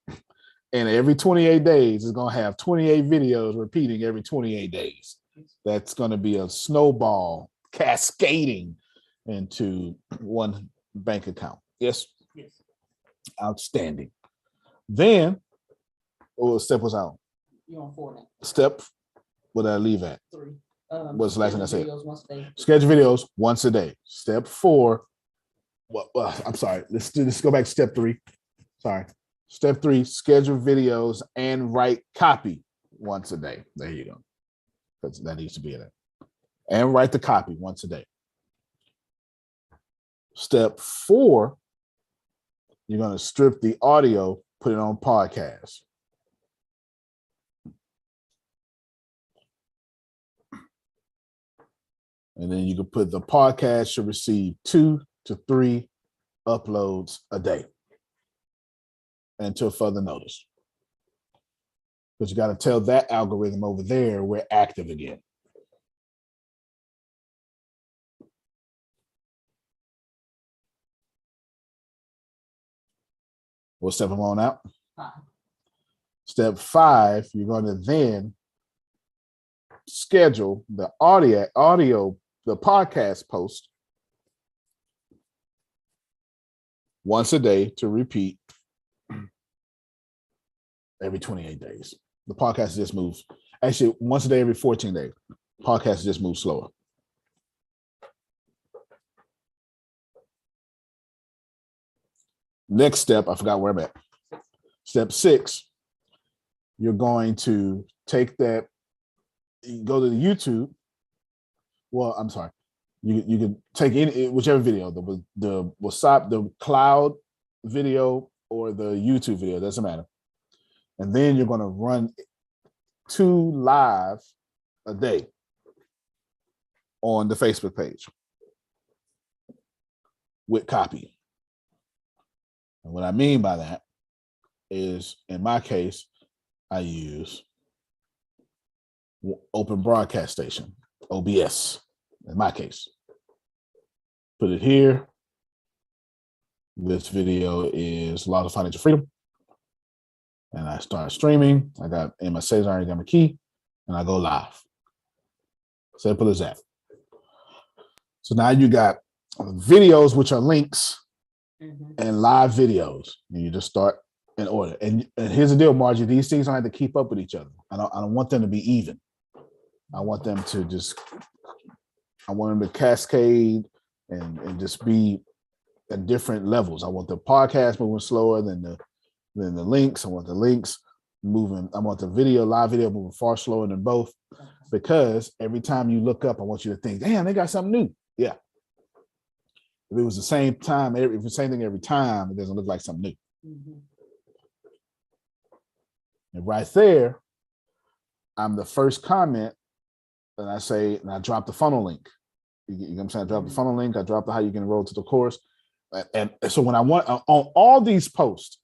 And every 28 days is going to have 28 videos repeating every 28 days. That's going to be a snowball cascading into one bank account. Yes? Yes. Outstanding. Then, what step was out? You're on 4 now. Step, what did I leave at? 3. What's the last thing I said? Schedule videos once a day. Step 4. I'm sorry. Let's go back to step 3. Sorry. Step 3, schedule videos and write copy once a day. There you go. Because that needs to be in it. And write the copy once a day. Step 4, you're going to strip the audio, put it on podcast. And then you can put the podcast should receive 2 to 3 uploads a day until further notice. But you got to tell that algorithm over there we're active again. What step am I on out? 5. Step 5, you're going to then schedule the audio, the podcast post once a day to repeat every 28 days. The podcast just moves. Actually, once a day every 14 days. Podcast just moves slower. Next step, I forgot where I'm at. Step 6, you're going to take that, you go to the YouTube. Well, I'm sorry. You can take any whichever video, the WhatsApp, the cloud video or the YouTube video, doesn't matter. And then you're going to run 2 live a day on the Facebook page with copy. And what I mean by that is, in my case, I use Open Broadcast Station, OBS, in my case. Put it here. This video is Laws of Financial Freedom. And I start streaming. I got in my settings, I already got my key, and I go live. Simple as that. So now you got videos, which are links, and live videos. And you just start in order. And here's the deal, Margie. These things don't have to keep up with each other. I don't want them to be even. I want them to cascade and just be at different levels. I want the podcast moving slower than the links. I want the links moving. I want the live video moving far slower than both, because every time you look up, I want you to think, damn, they got something new. Yeah. If it was the same time, if it's the same thing every time, it doesn't look like something new. Mm-hmm. And right there, I'm the first comment, and I drop the funnel link. You know what I'm saying? I drop the funnel link. I drop how you can enroll to the course. And so when I want on all these posts,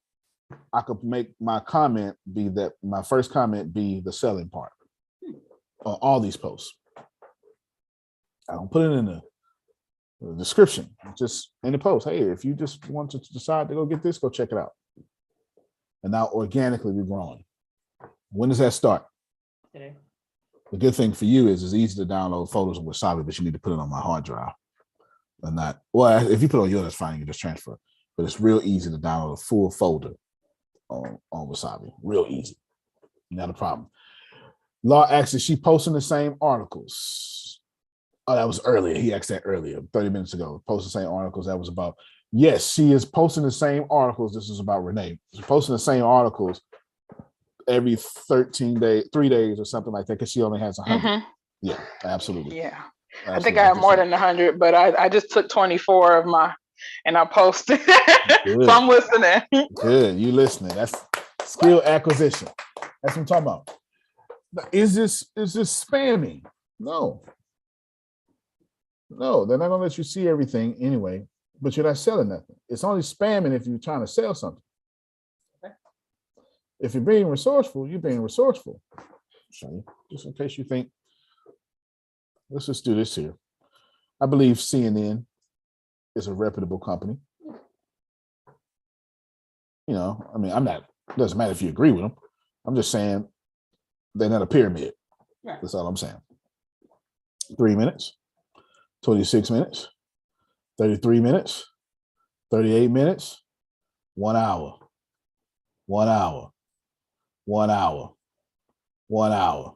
I could make my comment be that my first comment be the selling part on all these posts. I don't put it in the description, just in the post. Hey, if you just want to decide to go get this, go check it out. And now organically we're growing. When does that start? Today. The good thing for you is it's easy to download photos of Wasabi, but you need to put it on my hard drive. And not, well, if you put it on yours, that's fine, you can just transfer. But it's real easy to download a full folder on Wasabi. Real easy. Not a problem. Law asks, is she posting the same articles? Oh, that was earlier. He asked that earlier, 30 minutes ago. Posting the same articles. That was about, yes, she is posting the same articles. This is about Renee. She's posting the same articles every 13 days, 3 days or something like that, because she only has 100. Mhm. Yeah, absolutely. Yeah. Absolutely. I think I have more than 100, but I just took 24 of my, and I posted. So I'm listening. Good, you listening. That's skill acquisition. That's what I'm talking about. Is this spamming? No, they're not gonna let you see everything anyway, but you're not selling nothing. It's only spamming if you're trying to sell something. Okay. If you're being resourceful, you're being resourceful. So just in case you think, let's just do this here. I believe CNN is a reputable company. You know, I mean, it doesn't matter if you agree with them. I'm just saying they're not a pyramid. Right. That's all I'm saying. 3 minutes, 26 minutes, 33 minutes, 38 minutes, 1 hour, 1 hour, 1 hour, 1 hour.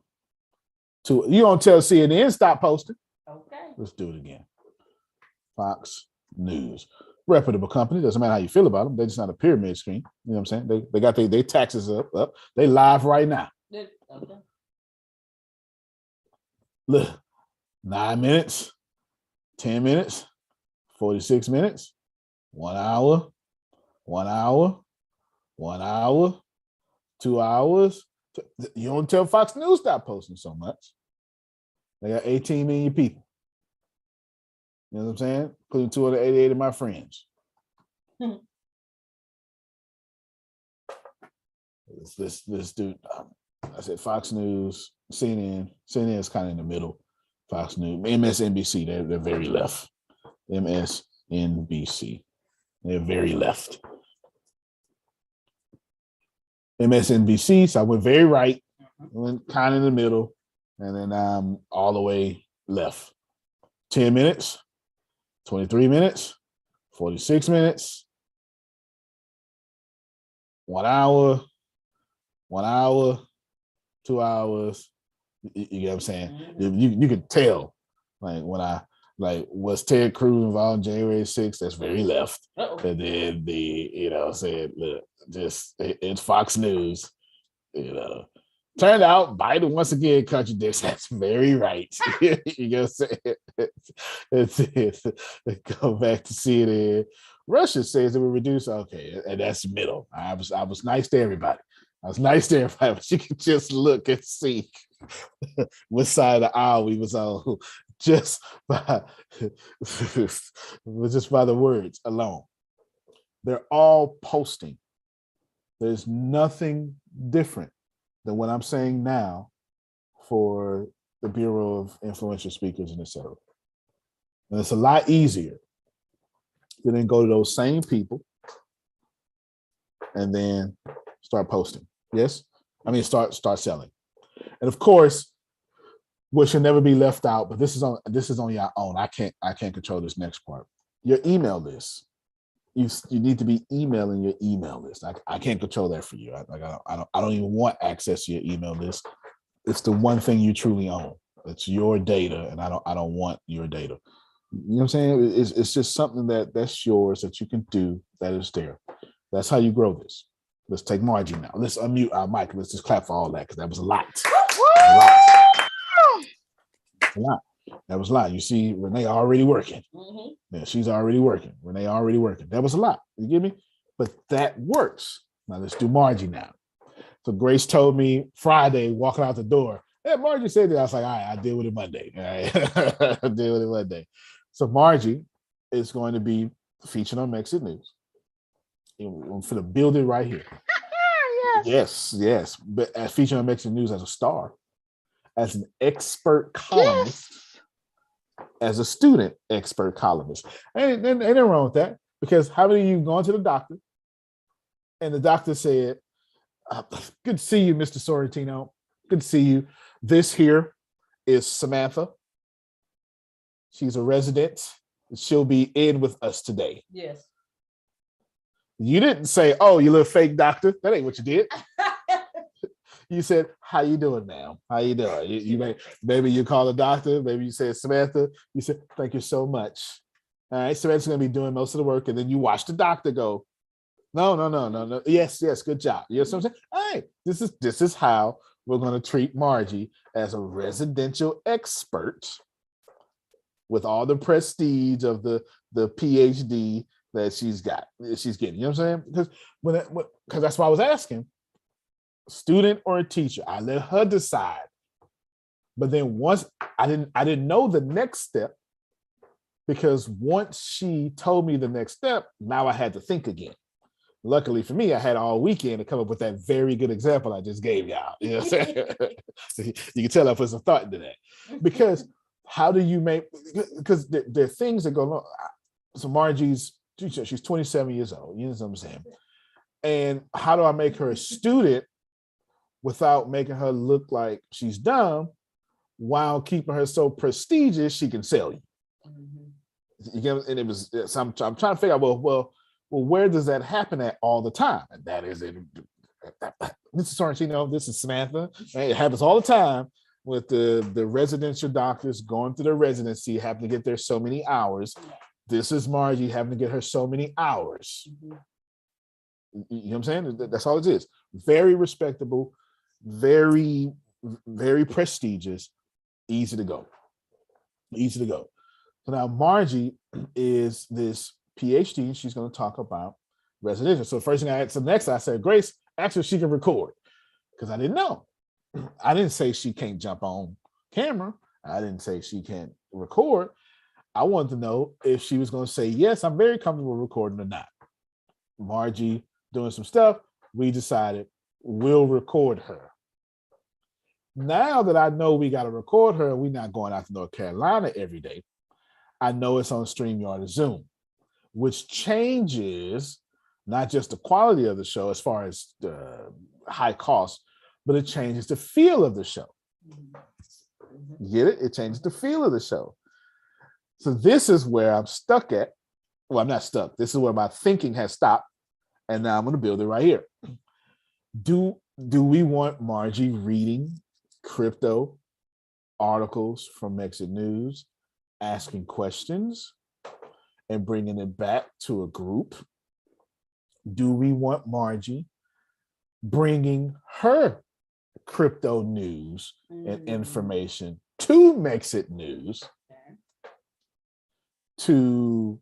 You don't tell CNN stop posting. Okay. Let's do it again. Fox News. Reputable company. Doesn't matter how you feel about them. They're just not a pyramid scheme. You know what I'm saying? They got their taxes up. They live right now. Okay. Look, 9 minutes, 10 minutes, 46 minutes, 1 hour, 1 hour, 1 hour, 2 hours. You don't tell Fox News stop posting so much. They got 18 million people. You know what I'm saying? Including 288 of my friends. This dude, I said Fox News, CNN. CNN is kind of in the middle. Fox News, MSNBC, they're very left. MSNBC, they're very left. MSNBC, so I went very right, went kind of in the middle, and then I'm all the way left. 10 minutes, 23 minutes, 46 minutes, 1 hour, 1 hour, 2 hours. You get what I'm saying? You can tell, like when was Ted Cruz involved in January 6th? That's very left. And then said, look, it's Fox News. Turned out Biden once again contradicts. That's very right. You know what I'm saying? Go back to CNN. Russia says it will reduce. Okay, and that's middle. I was nice to everybody. But you can just look and see what side of the aisle we was on just by the words alone. They're all posting. There's nothing different than what I'm saying now for the Bureau of Influential Speakers and etc. And it's a lot easier to then go to those same people and then start posting. Yes? I mean, start selling. And of course, what should never be left out, but this is on your own. I can't control this next part. Your email list. you need to be emailing your email list. I can't control that for you. I don't even want access to your email list. It's the one thing you truly own. It's your data, and I don't want your data. You know what I'm saying? It's just something that's yours that you can do, that is there. That's how you grow this. Let's take Margie now. Let's unmute our mic. Let's just clap for all that, because that was a lot. A lot. That was a lot. You see, Renee already working. Mm-hmm. Yeah, she's already working. Renee already working. That was a lot. You get me? But that works. Now let's do Margie now. So Grace told me Friday, walking out the door, hey, Margie said that. I was like, all right, I'll deal with it Monday. All right. I'll deal with it Monday. So Margie is going to be featured on Mexit News. I'm going to build it right here. Yes. But as featured on Mexit News as a star, as an expert columnist, as a student expert columnist. Ain't nothing wrong with that, because how many of you gone to the doctor and the doctor said, good to see you, Mr. Sorrentino. Good to see you. This here is Samantha. She's a resident. She'll be in with us today. Yes. You didn't say, oh, you little fake doctor. That ain't what you did. You said, how you doing, ma'am? How you doing? Maybe you call the doctor. Maybe you said, Samantha. You said, thank you so much. All right, Samantha's going to be doing most of the work. And then you watch the doctor go, no. Yes, good job. You know what I'm saying? Hey, this is how we're going to treat Margie as a residential expert with all the prestige of the PhD that she's getting. You know what I'm saying? Because that's why I was asking, student or a teacher. I let her decide. But then once I didn't know the next step, because once she told me the next step, now I had to think again. Luckily for me, I had all weekend to come up with that very good example I just gave y'all. You know what I'm saying? You can tell I put some thought into that. Because how do you make, because there are things that go on. So Margie's 27 years old. You know what I'm saying? And how do I make her a student without making her look like she's dumb, while keeping her so prestigious she can sell you? Mm-hmm. You get, and it was. So I'm trying to figure out. Well, where does that happen at all the time? And that is in Mr. Sorrentino. This is Samantha. Right? It happens all the time with the residential doctors going through their residency, having to get there so many hours. This is Margie having to get her so many hours. Mm-hmm. You know what I'm saying? That's all it is. Very respectable, very, very prestigious, easy to go. So now Margie is this PhD. She's going to talk about residential. So the first thing next I said, Grace, ask her if she can record, because I didn't know. I didn't say she can't jump on camera. I didn't say she can't record. I wanted to know if she was going to say, yes, I'm very comfortable recording or not. Margie doing some stuff, we decided we'll record her. Now that I know we got to record her, we're not going out to North Carolina every day. I know it's on StreamYard or Zoom, which changes not just the quality of the show as far as the high cost, but it changes the feel of the show. You get it? It changes the feel of the show. So this is where I'm stuck at. Well, I'm not stuck. This is where my thinking has stopped. And now I'm going to build it right here. Do we want Margie reading crypto articles from Mexit News, asking questions, and bringing it back to a group? Do we want Margie bringing her crypto news and information to Mexit News to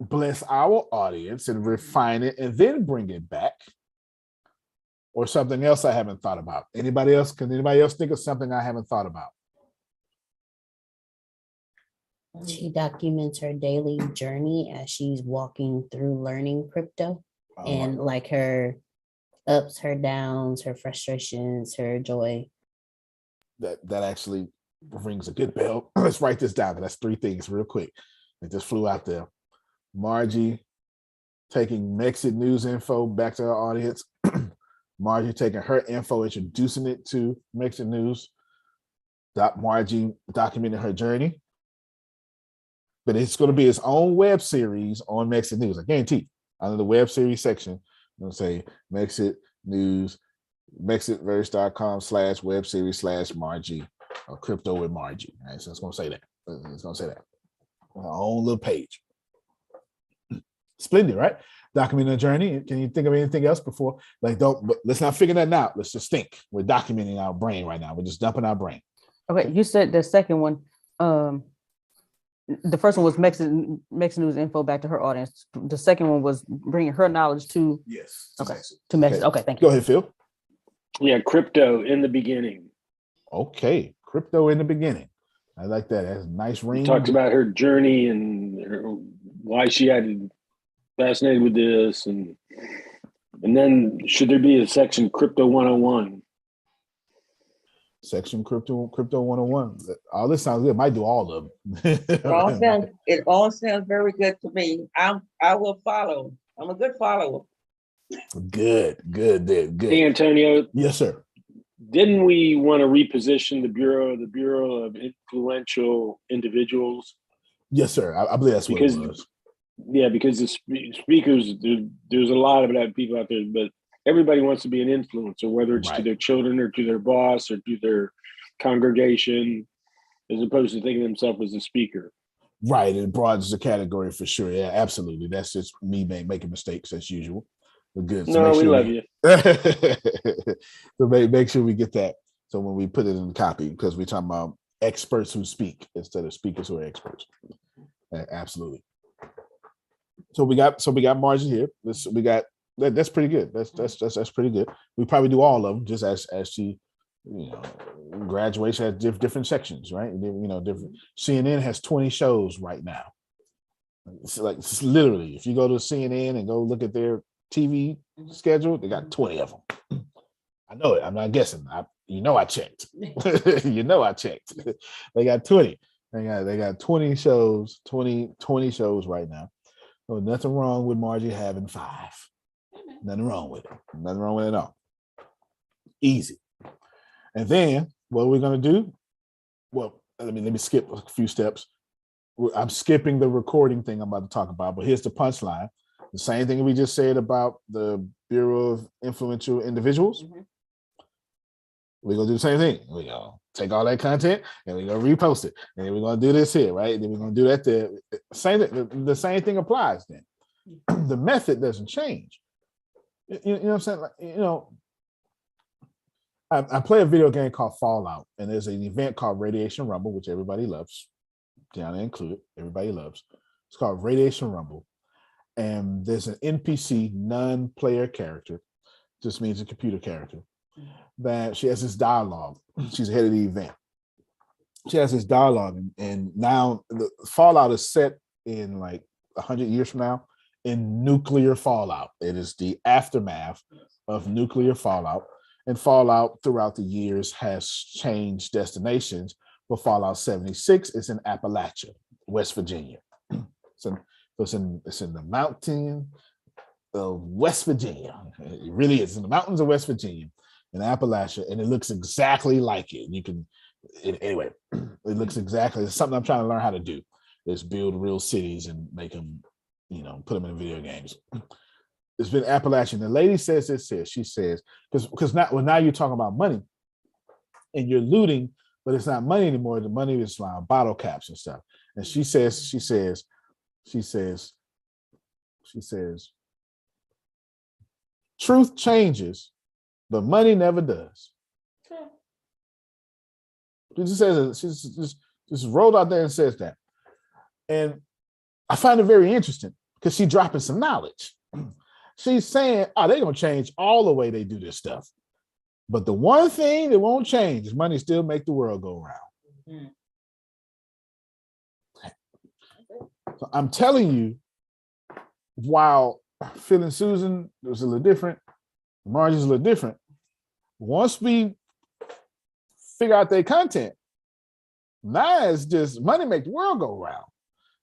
bless our audience and refine it and then bring it back? Or something else I haven't thought about? Anybody else? Can anybody else think of something I haven't thought about? She documents her daily journey as she's walking through learning crypto, and like her ups, her downs, her frustrations, her joy. That actually rings a good bell. Let's write this down. That's 3 things real quick. It just flew out there. Margie taking Mexit News info back to her audience. Margie taking her info, introducing it to Mexit News. Margie documenting her journey. But it's going to be its own web series on Mexit News. I guarantee. under the web series section, I'm going to say Mexit News, mexitverse.com/web series/Margie, or crypto with Margie. All right, so it's going to say that. It's going to say that. Our own little page. Splendid, right? Documenting a journey. Can you think of anything else before? But let's not figure that out. Let's just think. We're documenting our brain right now. We're just dumping our brain. Okay, you said the second one. The first one was Mexican News info back to her audience. The second one was bringing her knowledge to to Mexit. Okay, thank you. Go ahead, Phil. Yeah, crypto in the beginning. Okay, crypto in the beginning. I like that. That's a nice ring. Talks about her journey and why she had fascinated with this, and then should there be a section Crypto 101? Section crypto 101. All this sounds good. Might do all of them. It all sounds very good to me. I will follow. I'm a good follower. Good. Hey, Antonio. Yes, sir. Didn't we want to reposition the Bureau of Influential Individuals? Yes, sir. I believe that's what it was. Yeah, because the speakers, there's a lot of people out there, but everybody wants to be an influencer, whether it's to their children or to their boss or to their congregation, as opposed to thinking of themselves as a speaker. Right. It broadens the category for sure. Yeah, absolutely. That's just me making mistakes as usual. But good. So no, we love you. So make sure we get that. So when we put it in the copy, because we're talking about experts who speak instead of speakers who are experts. Absolutely. So we got Margie here. That's pretty good. That's pretty good. We probably do all of them just as she, graduation has different sections, right? Different. CNN has 20 shows right now. It's literally, if you go to CNN and go look at their TV schedule, they got 20 of them. I know it. I'm not guessing. I checked. I checked. They got 20. They got 20 shows. 20 shows right now. So nothing wrong with Margie having 5. Nothing wrong with it. Nothing wrong with it at all. Easy. And then what we're going to do? Well, let me skip a few steps. I'm skipping the recording thing I'm about to talk about, but here's the punchline. The same thing we just said about the Bureau of Influential Individuals. Mm-hmm. We're going to do the same thing. We're going to take all that content and we're going to repost it. And then we're going to do this here, right? And then we're going to do that there. The same thing applies then. The method doesn't change. You know what I'm saying? I play a video game called Fallout, and there's an event called Radiation Rumble, which everybody loves. Deanna included, everybody loves. It's called Radiation Rumble. And there's an NPC, non-player character, just means a computer character, that she has this dialogue. She's the head of the event. She has this dialogue, and now the Fallout is set in like 100 years from now in nuclear fallout. It is the aftermath of nuclear fallout, and Fallout throughout the years has changed destinations. But Fallout 76 is in Appalachia, West Virginia. So it's in the mountain of West Virginia. It really is in the mountains of West Virginia, in Appalachia, and it looks exactly like it. Anyway, it looks exactly. It's something I'm trying to learn how to do. Is build real cities and make them, put them in video games. It's been Appalachian. The lady says this here. She says, because now you're talking about money and you're looting, but it's not money anymore. The money is like bottle caps and stuff. And she says, truth changes, but money never does. She says, just rolled out there and says that. And I find it very interesting because she's dropping some knowledge. She's saying, they're going to change all the way they do this stuff. But the one thing that won't change is money still make the world go round. Mm-hmm. So I'm telling you, while Phil and Susan was a little different, Margie's a little different, once we figure out their content, now it's just money make the world go round.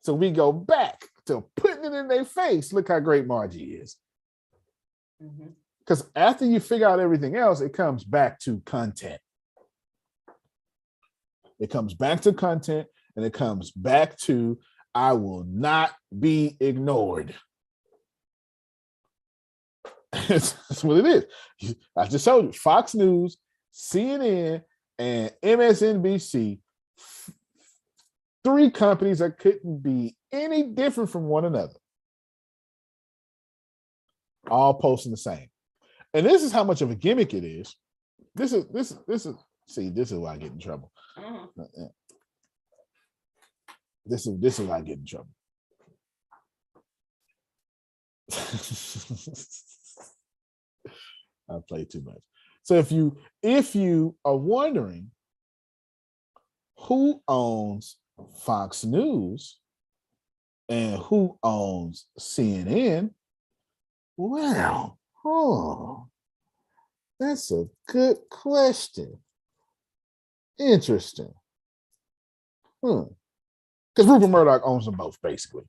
So we go back to putting it in their face. Look how great Margie is. Because after you figure out everything else, it comes back to content. It comes back to content, and it comes back to, I will not be ignored. That's what it is. I just told you, Fox News, CNN, and MSNBC, three companies that couldn't be any different from one another, all posting the same. And this is how much of a gimmick it is. This is why I get in trouble. This is why I get in trouble. I play too much. So if you are wondering who owns Fox News and who owns CNN, well, that's a good question. Interesting. Because Rupert Murdoch owns them both, basically.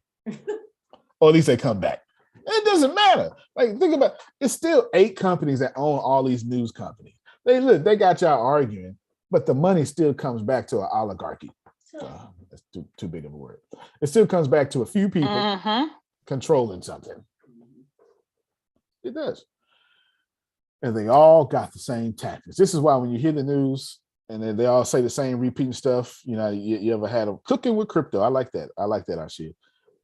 Or at least they come back. It doesn't matter. Like, think about it. It's still 8 companies that own all these news companies. They got y'all arguing, but the money still comes back to an oligarchy. That's too big of a word. It still comes back to a few people controlling something. It does. And they all got the same tactics. This is why when you hear the news and then they all say the same repeating stuff, you ever had them cooking with crypto. I like that, Ashia.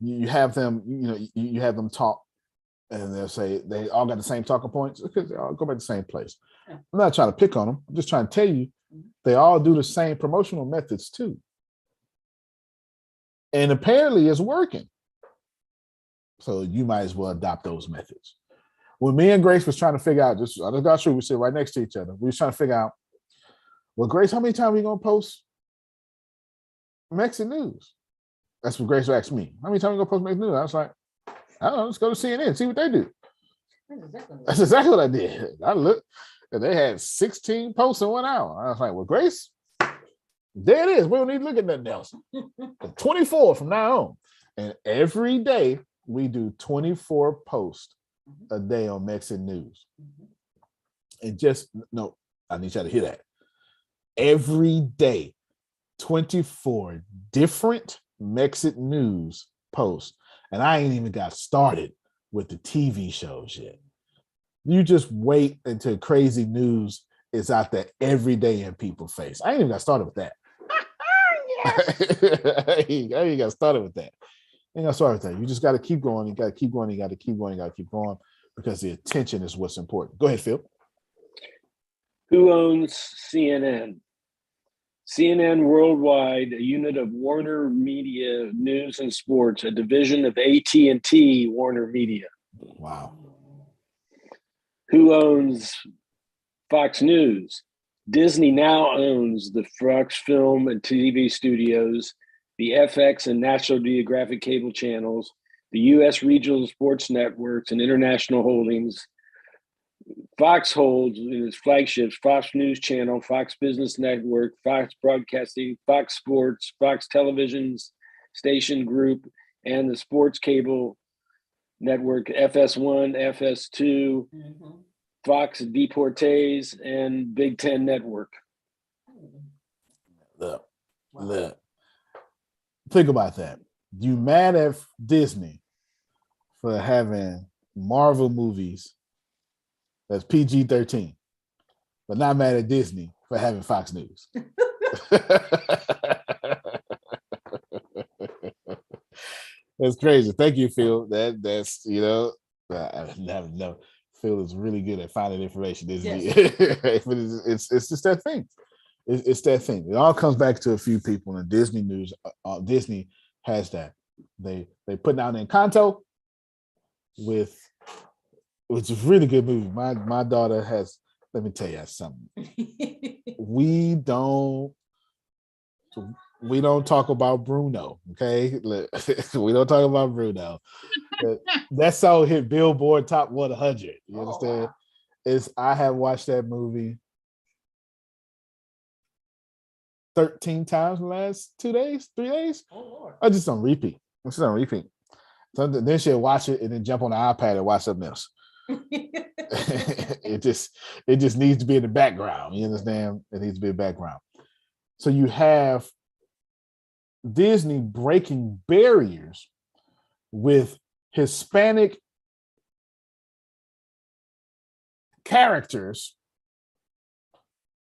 You have them, you have them talk and they'll say they all got the same talking points because they all go back to the same place. I'm not trying to pick on them. I'm just trying to tell you they all do the same promotional methods too. And apparently it's working. So you might as well adopt those methods. When me and Grace was trying to figure out, I just got true, we sit right next to each other. We was trying to figure out, well, Grace, how many times are we going to post Mexit News? That's what Grace asked me. How many times are we going to post Mexit News? I was like, I don't know, let's go to CNN, see what they do. That's exactly what I did. I looked, and they had 16 posts in 1 hour. I was like, well, Grace, there it is. We don't need to look at nothing else. 24 from now on. And every day we do 24 posts a day on Mexit News. And I need y'all to hear that. Every day, 24 different Mexit News posts. And I ain't even got started with the TV shows yet. You just wait until crazy news is out there every day in people's face. I ain't even got started with that. I ain't got started with that. You just got to keep going. You got to keep going. You got to keep going. You got to keep going because the attention is what's important. Go ahead, Phil. Who owns CNN? CNN Worldwide, a unit of Warner Media News and Sports, a division of AT&T Warner Media. Wow. Who owns Fox News? Disney now owns the Fox Film and TV studios, the FX and National Geographic cable channels, the U.S. regional sports networks and international holdings. Fox holds in its flagships Fox News Channel, Fox Business Network, Fox Broadcasting, Fox Sports, Fox Television's Station Group, and the sports cable network FS1, FS2, Fox Deportes, and Big Ten Network. Look. Think about that. You mad at Disney for having Marvel movies that's PG-13, but not mad at Disney for having Fox News. That's crazy. Thank you, Phil. That's I never know. Phil is really good at finding information, isn't he? But it's just that thing. It's that thing. It all comes back to a few people, and Disney News. Disney has that. They put out Encanto which is a really good movie. My daughter has. Let me tell you something. We don't talk about Bruno, okay? We don't talk about Bruno. That song hit Billboard Top 100. You understand? I have watched that movie 13 times in the last 2 days, 3 days. I just on repeat. So then she'll watch it and then jump on the iPad and watch something else. It just needs to be in the background. You understand? It needs to be in the background. So you have Disney breaking barriers with Hispanic characters,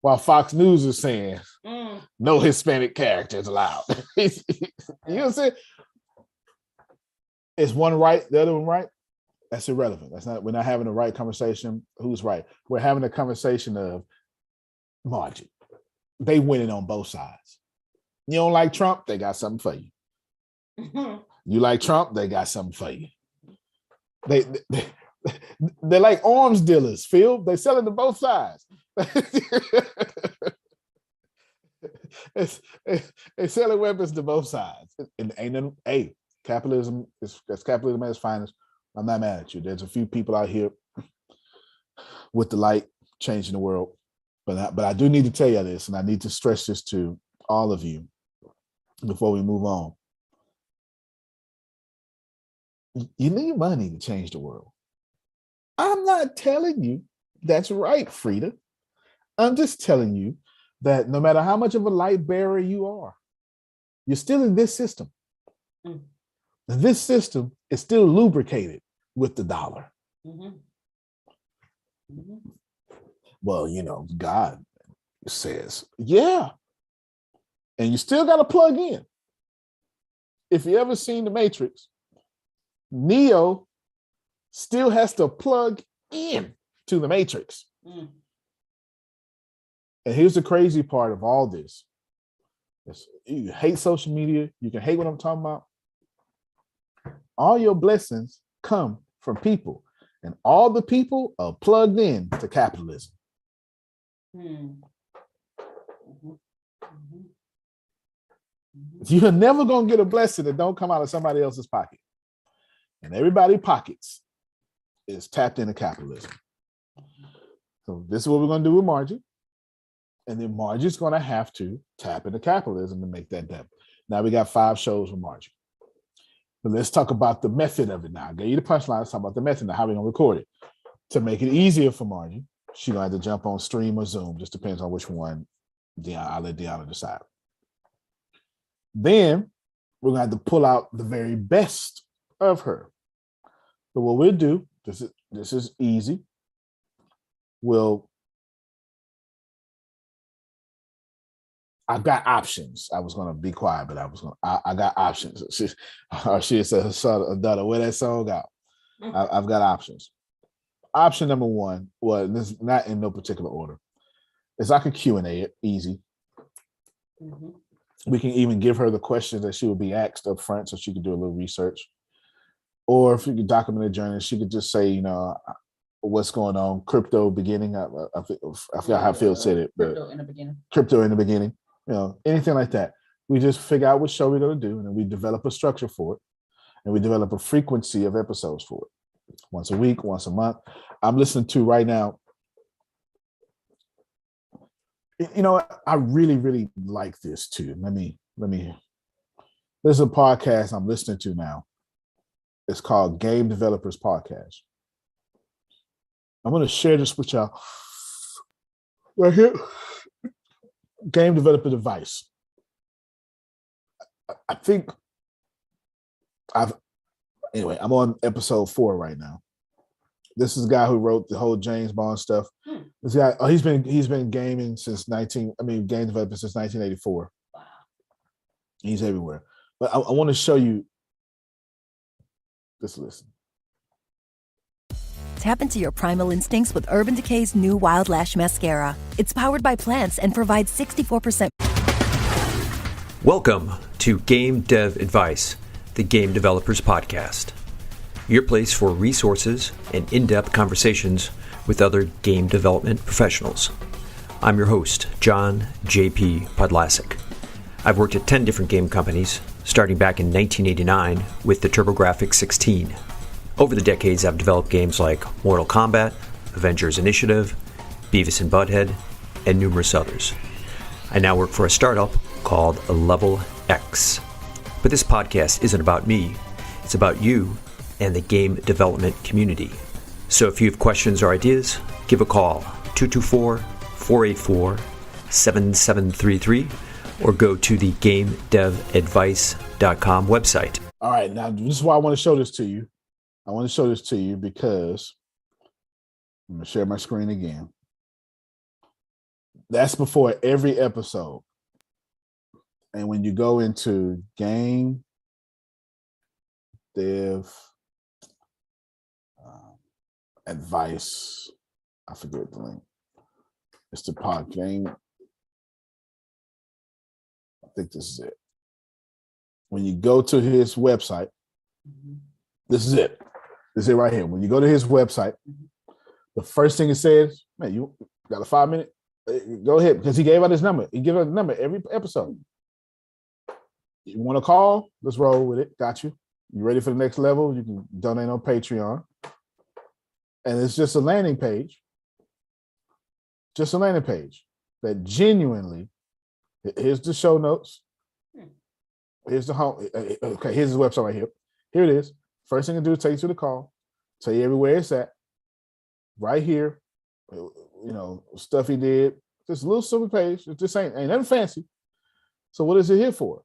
while Fox News is saying no Hispanic characters allowed. You know what I'm saying? Is one right, the other one right? That's irrelevant. We're not having the right conversation. Who's right? We're having a conversation of margin. They winning on both sides. You don't like Trump, they got something for you. You like Trump, they got something for you. They're like arms dealers, Phil. They selling to both sides. They're selling weapons to both sides. And capitalism that's capitalism at its finest. I'm not mad at you. There's a few people out here with the light changing the world. But I do need to tell you this, and I need to stress this to all of you before we move on. You need money to change the world. I'm not telling you that's right, Frida. I'm just telling you that no matter how much of a light bearer you are, you're still in this system. And this system is still lubricated with the dollar. Well, God says, yeah. And you still got to plug in. If you ever seen The Matrix, Neo still has to plug in to the Matrix. And here's the crazy part of all this. You hate social media. You can hate what I'm talking about. All your blessings come from people. And all the people are plugged in to capitalism. You're never going to get a blessing that don't come out of somebody else's pocket. And everybody's pockets is tapped into capitalism. So this is what we're going to do with Margie. And then Margie's going to have to tap into capitalism to make that done. Now we got 5 shows with Margie. But let's talk about the method of it now. I gave you the punchline. Let's talk about the method now, how we're going to record it. To make it easier for Margie, she's going to have to jump on stream or Zoom. Just depends on which one. I'll let Deanna decide. Then we're going to have to pull out the very best of her. So what we'll do, this is easy. I've got options. I was going to be quiet, but I got options. She said, her son, daughter, where that song out? I've got options. Option number 1, well, this is not in no particular order, is I could Q&A it, easy. We can even give her the questions that she would be asked up front so she could do a little research. Or if you could document a journey, she could just say, what's going on, crypto beginning. I forgot how Phil said it, but crypto in the beginning, anything like that. We just figure out what show we're going to do, and then we develop a structure for it, and we develop a frequency of episodes for it. Once a week, once a month. I'm listening to right now. I really, really like this too. Let me. There's a podcast I'm listening to now. It's called Game Developers Podcast. I'm going to share this with y'all right here. Game Developer Device. I think I'm on episode 4 right now. This is a guy who wrote the whole James Bond stuff. This guy, he's been gaming since game developing since 1984. Wow. He's everywhere. But I want to show you. Just listen. Tap into your primal instincts with Urban Decay's new Wild Lash Mascara. It's powered by plants and provides 64%. Welcome to Game Dev Advice, the Game Developers Podcast. Your place for resources and in-depth conversations with other game development professionals. I'm your host, John J.P. Podlasic. I've worked at 10 different game companies, starting back in 1989 with the TurboGrafx 16. Over the decades, I've developed games like Mortal Kombat, Avengers Initiative, Beavis and Butthead, and numerous others. I now work for a startup called Level X. But this podcast isn't about me. It's about you and the game development community. So if you have questions or ideas, give a call, 224-484-7733, or go to the GameDevAdvice.com website. All right, now this is why I want to show this to you. I want to show this to you because I'm gonna share my screen again. That's before every episode. And when you go into game dev advice, I forget the link. It's the pod game. I think this is it. When you go to his website, this is it. This is it right here. When you go to his website, the first thing it says, man, you got a 5 minute? Go ahead, because he gave out his number. He gave out a number every episode. You want to call? Let's roll with it. Got you. You ready for the next level? You can donate on Patreon. And it's just a landing page. Just a landing page that genuinely, here's the show notes. Here's the home. Okay, here's his website right here. Here it is. First thing to do is take you to the call, tell you everywhere it's at. Right here, you know, stuff he did. Just a little simple page. It just ain't nothing fancy. So what is it here for?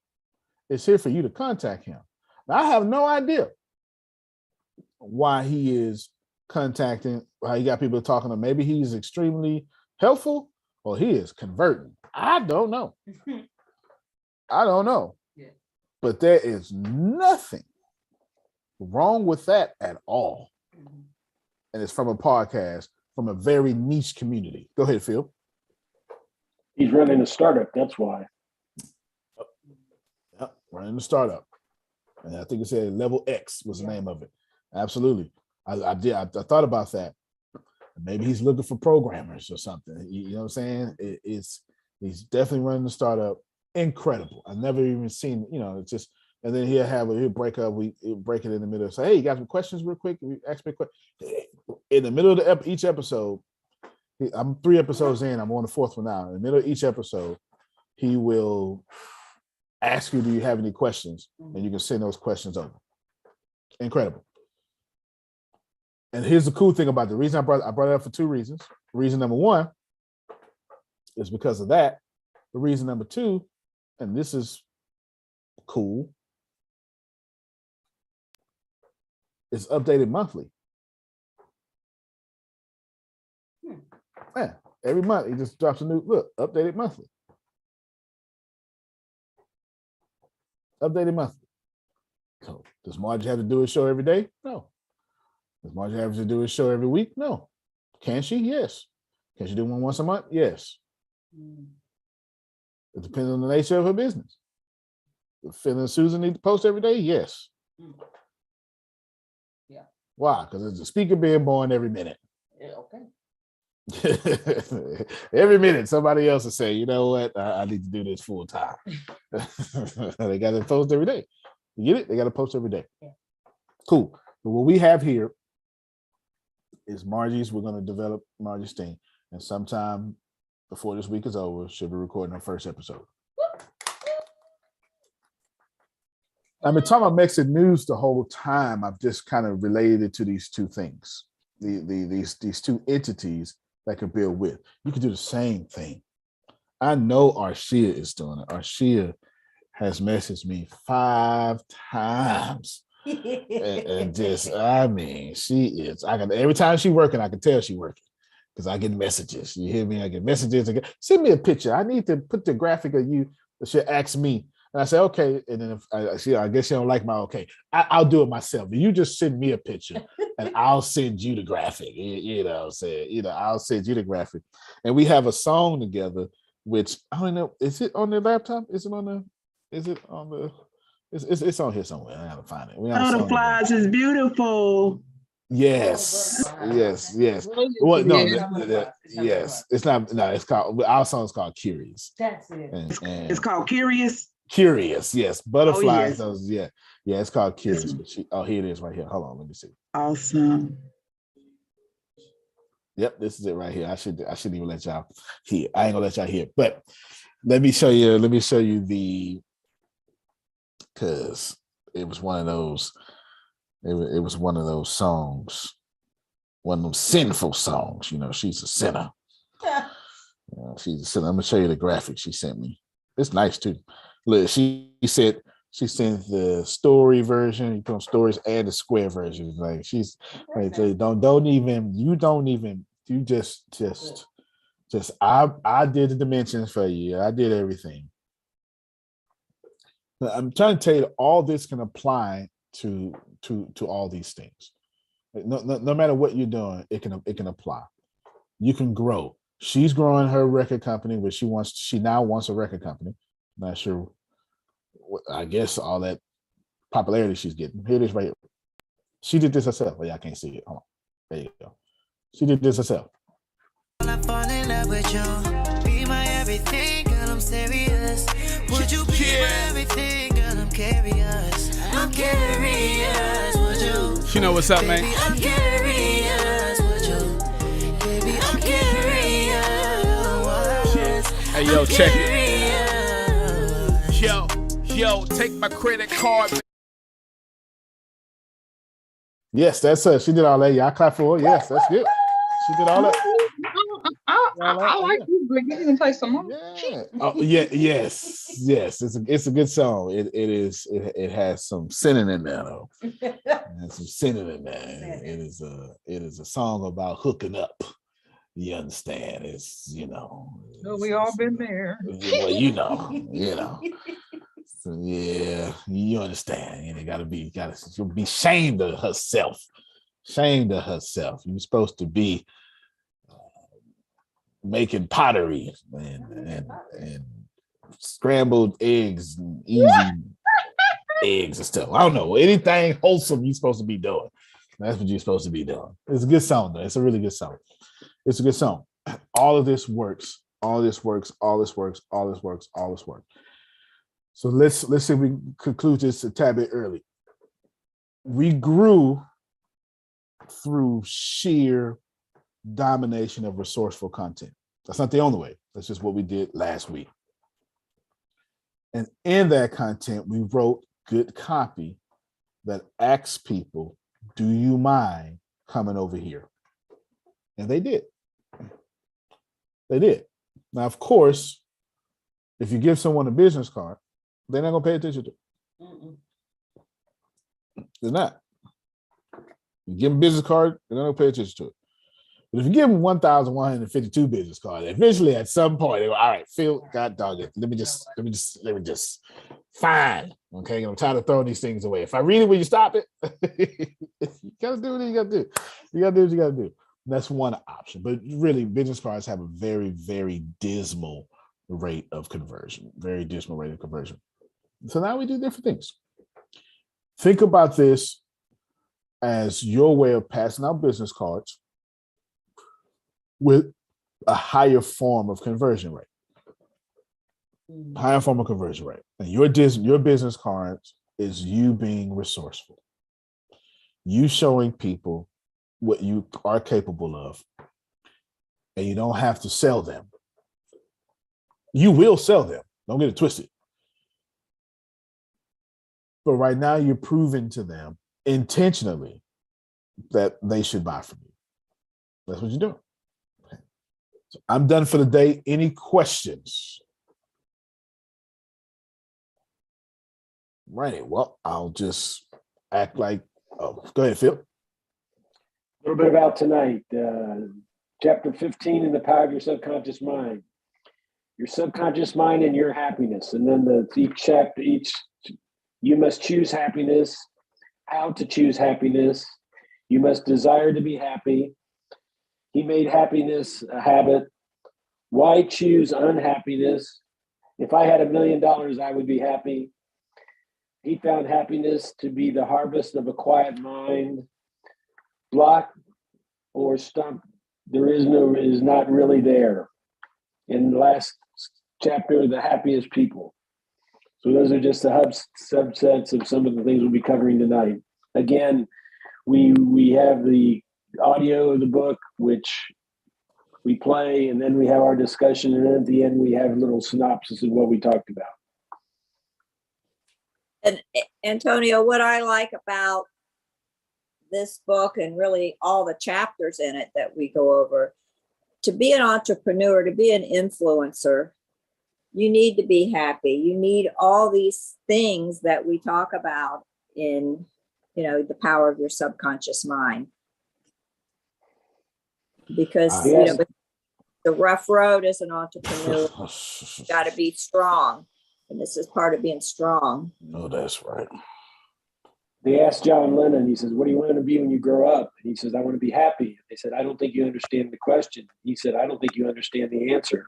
It's here for you to contact him. Now, I have no idea why he is contacting, why he got people talking to him. Maybe he's extremely helpful or he is converting. I don't know. I don't know. Yeah. But there is nothing wrong with that at all. And it's from a podcast from a very niche community. Go ahead, Phil. He's running a startup. That's why. Yep, running a startup. And I think it said Level X was the name of it. Absolutely. I thought about that. Maybe he's looking for programmers or something. You know what I'm saying? He's definitely running the startup. Incredible. I've never even seen, you know, it's just, and then he'll break up, he'll break it in the middle. Say, hey, you got some questions real quick? Ask me a question. In the middle of each episode, I'm 3 episodes in, I'm on the 4th one now. In the middle of each episode, he will ask you, do you have any questions? And you can send those questions over. Incredible. And here's the cool thing about the reason I brought it up for 2 reasons. Reason number 1 is because of that. The reason number 2, and this is cool, it's updated monthly. Yeah, every month he just drops a new updated monthly. Updated monthly. So does Margie have to do a show every day? No. Does Margie have to do a show every week? No. Can she? Yes. Can she do one once a month? Yes. It depends on the nature of her business. If Phil and Susan need to post every day? Yes. Yeah. Why? Because there's a speaker being born every minute. Yeah, okay. Every minute, somebody else will say, you know what? I need to do this full time. They got to post every day. You get it? They got to post every day. Yeah. Cool. But what we have here is Margie's. We're going to develop Margie's thing. And sometime before this week is over, she'll be recording our first episode. I've been talking about Mexit News the whole time. I've just kind of related it to these 2 things, these 2 entities that could build with. You could do the same thing. I know Arshia is doing it. Arshia has messaged me 5 times. and just, I mean, she is. Every time she's working, I can tell she's working because I get messages. You hear me? I get messages. Send me a picture. I need to put the graphic of you. She'll ask me. And I say, okay. And then I guess she don't like my okay. I'll do it myself. You just send me a picture and I'll send you the graphic. You know what I'm saying? You know, I'll send you the graphic. And we have a song together, which I don't know. Is it on the laptop? It's on here somewhere. I gotta find it. Butterflies is beautiful. Yes. Well, no, yes. It's not. No, it's called. Our song's called Curious. That's it. And It's called Curious. Curious, yes. Butterflies. Oh, yes. Yeah. It's called Curious. But here it is, right here. Hold on, let me see. Awesome. Yep, this is it right here. I shouldn't even let y'all hear. I ain't gonna let y'all hear. But let me show you because it was one of those. It was one of those songs, one of them sinful songs. You know, she's a sinner. She's a sinner. I'm gonna show you the graphic she sent me. It's nice too. Look, she said she sent the story version. You put on stories and the square version. Like she's like, you don't even You just I did the dimensions for you. I did everything. I'm trying to tell you, all this can apply to all these things. No matter what you're doing, it can apply. You can grow. She's growing her record company, but she now wants a record company. Not sure. I guess all that popularity she's getting. Here it is right here. She did this herself. Well, y'all can't see it. Hold on. There you go. She did this herself. I fall in love with you. Be my everything, girl, I'm serious. Would you be my everything, girl, I'm curious. I'm curious, would you? You know what's up, man? Baby, I'm curious, would you? Baby, I'm curious. Hey, yo, check it. Yo, take my credit card. Yes, that's her. She did all that. Yeah, I clap for her. Yes, that's good. She did all that. I like you, but you can play some more. Yeah. Oh, yeah. Yes. It's a good song. It has some sinning in there though. It has some sinning in there. It is a song about hooking up. You understand? It's We all been there. Well, you know. So yeah, you understand. And she'll be ashamed of herself. Ashamed of herself. You're supposed to be making pottery and scrambled eggs and easy eggs and stuff. I don't know. Anything wholesome you're supposed to be doing. That's what you're supposed to be doing. It's a good song, though. It's a really good song. It's a good song. All of this works. All this works. All this works. All this works. All this works. So let's see if we conclude this a tad bit early. We grew through sheer domination of resourceful content. That's not the only way. That's just what we did last week. And in that content, we wrote good copy that asks people, do you mind coming over here? And they did. They did. Now, of course, if you give someone a business card, they're not going to pay attention to it. They're not. You give them a business card, they're not going to pay attention to it. But if you give them 1,152 business cards, eventually at some point they go, all right, Phil, God dog it. Let me just fine. Okay. I'm tired of throwing these things away. If I read it, will you stop it? You gotta do what you gotta do. You gotta do what you gotta do. That's one option. But really, business cards have a very, very dismal rate of conversion. Very dismal rate of conversion. So now we do different things. Think about this as your way of passing out business cards with a higher form of conversion rate. Higher form of conversion rate. And your business cards is you being resourceful. You showing people what you are capable of. And you don't have to sell them. You will sell them. Don't get it twisted. But right now you're proving to them intentionally that they should buy from you. That's what you're doing. Okay. So I'm done for the day. Any questions? Right. Well, I'll just act like, go ahead, Phil. A little bit about tonight. Chapter 15 in the power of your subconscious mind. Your subconscious mind and your happiness. And then you must choose happiness, how to choose happiness. You must desire to be happy. He made happiness a habit. Why choose unhappiness? If I had $1 million, I would be happy. He found happiness to be the harvest of a quiet mind. Block or stump, is not really there. In the last chapter, the happiest people. So those are just the subsets of some of the things we'll be covering tonight. Again, we have the audio of the book, which we play, and then we have our discussion, and then at the end we have a little synopsis of what we talked about. And Antonio, what I like about this book and really all the chapters in it that we go over, to be an entrepreneur, to be an influencer, you need to be happy. You need all these things that we talk about in, the power of your subconscious mind. because the rough road as an entrepreneur, you got to be strong, and this is part of being strong. Oh, that's right. They asked John Lennon, he says, what do you want to be when you grow up? And he says, I want to be happy. They said, I don't think you understand the question. He said, I don't think you understand the answer.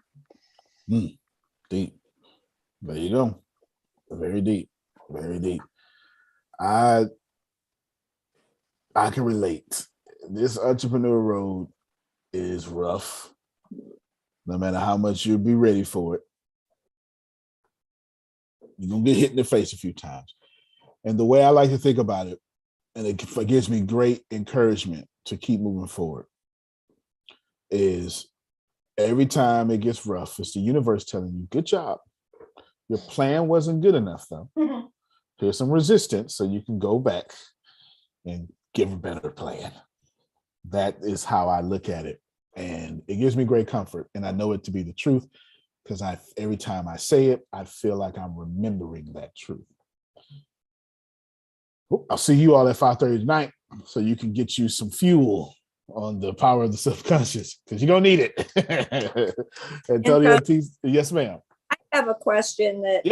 Deep. There you go. Very deep. Very deep. I can relate. This entrepreneur road is rough. No matter how much you'll be ready for it, you're going to get hit in the face a few times. And the way I like to think about it, and it gives me great encouragement to keep moving forward, is every time it gets rough, it's the universe telling you, good job. Your plan wasn't good enough, though. Mm-hmm. Here's some resistance so you can go back and give a better plan. That is how I look at it. And it gives me great comfort. And I know it to be the truth because every time I say it, I feel like I'm remembering that truth. I'll see you all at 5:30 tonight so you can get you some fuel on the power of the subconscious because you're going to need it. Antonio, yes, ma'am. I have a question that,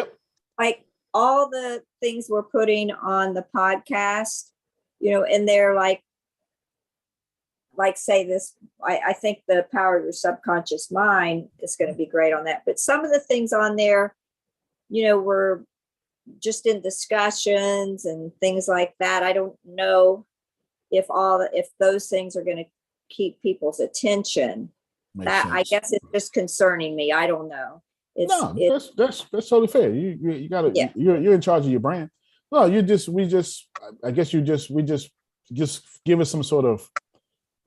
like all the things we're putting on the podcast, and they're like say this, I think the power of your subconscious mind is going to be great on that. But some of the things on there, we're just in discussions and things like that. I don't know if those things are going to keep people's attention. I guess it's just concerning me. I don't know. That's totally fair. You got to. You're in charge of your brand. No, we just give us some sort of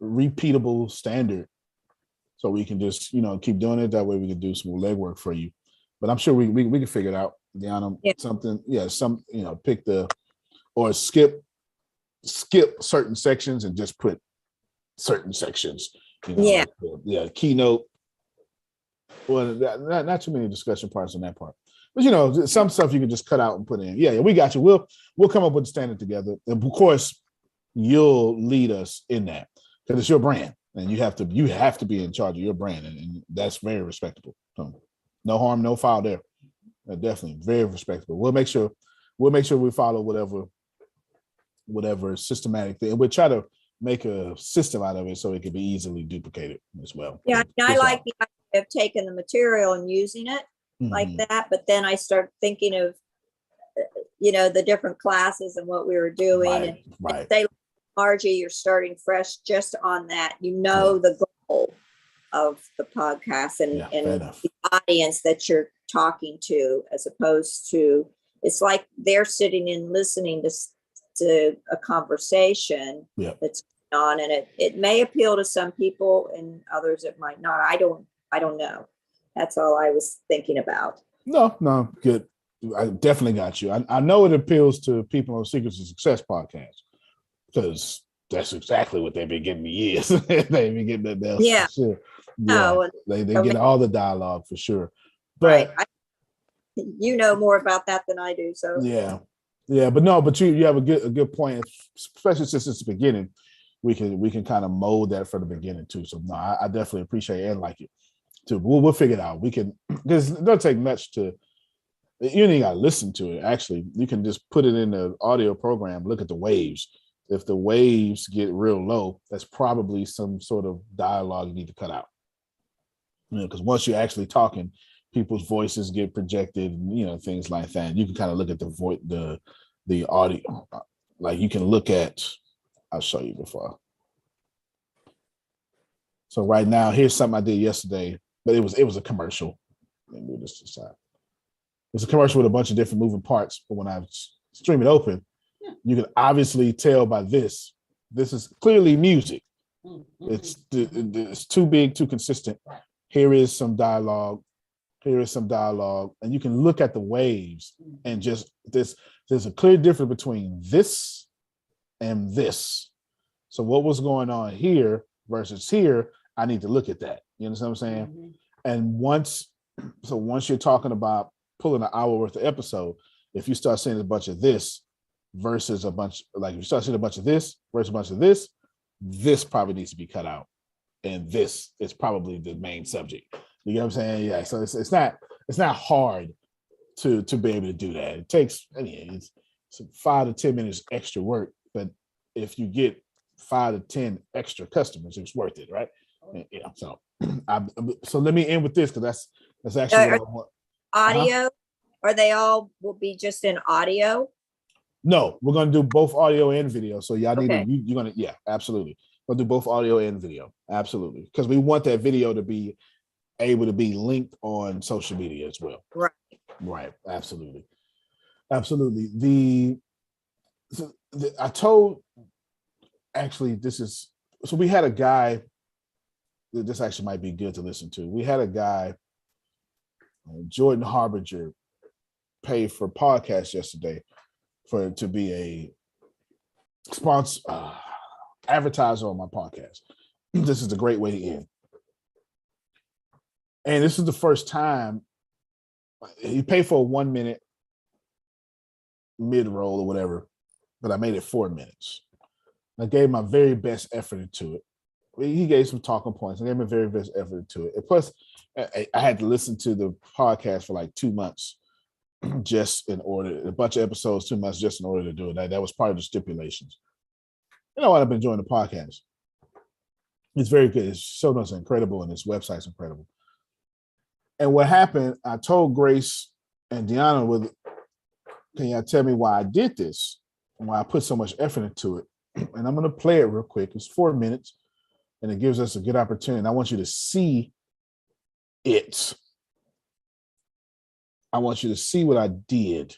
repeatable standard, so we can just keep doing it. That way, we can do some legwork for you. But I'm sure we can figure it out. Deanna, something, pick or skip certain sections and just put certain sections. Keynote. Well, not too many discussion parts on that part, but some stuff you can just cut out and put in. Yeah, we got you. We'll come up with the standard together, and of course, you'll lead us in that because it's your brand, and you have to be in charge of your brand, and that's very respectable. So, no harm, no foul there. Definitely very respectable. We'll make sure we follow whatever systematic thing. We'll try to make a system out of it so it can be easily duplicated as well. Yeah, I like the idea of taking the material and using it like that, but then I start thinking of the different classes and what we were doing. And say, Margie, you're starting fresh just on that. The goal of the podcast and the audience that you're talking to, as opposed to it's like they're sitting and listening to a conversation that's going on, and it may appeal to some people and others it might not. I don't know. That's all I was thinking about. No, good. I definitely got you. I know it appeals to people on Secrets of Success podcast because that's exactly what they've been giving me years. They've been getting that. Yeah. For sure. They get all the dialogue for sure. But more about that than I do. So but you have a good point, especially since it's the beginning. We can kind of mold that from the beginning too. So no, I definitely appreciate it and like it too. We'll figure it out. We can, because it doesn't take much to. You ain't got to listen to it. Actually, you can just put it in the audio program. Look at the waves. If the waves get real low, that's probably some sort of dialogue you need to cut out. Because once you're actually talking, people's voices get projected, and things like that. You can kind of look at the audio. Like you can look at. I'll show you before. So right now, here's something I did yesterday, but it was a commercial. Let me move this to the side. It's a commercial with a bunch of different moving parts, but when I stream it open, you can obviously tell by this is clearly music. It's too big, too consistent. Here is some dialogue, and you can look at the waves and just there's a clear difference between this and this. So what was going on here versus here, I need to look at that. You understand what I'm saying? Mm-hmm. And once you're talking about pulling an hour worth of episode, if you start seeing a bunch of this versus if you start seeing a bunch of this versus a bunch of this probably needs to be cut out. and this is probably the main subject. You know what I'm saying? Yeah. So it's not hard to be able to do that. It takes, I mean, it's 5 to 10 minutes extra work, but if you get 5 to 10 extra customers, it's worth it, right? Yeah. So, so let me end with this because that's actually what I want. Audio? Are they all will be just in audio? No, we're gonna do both audio and video. So y'all need Okay. you're gonna, yeah, absolutely. We'll do both audio and video, absolutely, because we want that video to be able to be linked on social media as well. Right, absolutely, absolutely. I told, actually, so we had a guy. This actually might be good to listen to. We had a guy, Jordan Harbinger, pay for podcast yesterday to be a sponsor, advertiser on my podcast. This is a great way to end. And this is the first time he paid for a 1 minute mid roll or whatever, but I made it 4 minutes. I gave my very best effort into it. He gave some talking points. I gave my very best effort into it. And plus, I had to listen to the podcast for like 2 months just in order, a bunch of episodes, 2 months just in order to do it. That was part of the stipulations. You know what? I've been enjoying the podcast. It's very good. His show notes are incredible and his website's incredible. And what happened, I told Grace and Deanna, can y'all tell me why I did this? And why I put so much effort into it? And I'm going to play it real quick. It's 4 minutes and it gives us a good opportunity. And I want you to see it. I want you to see what I did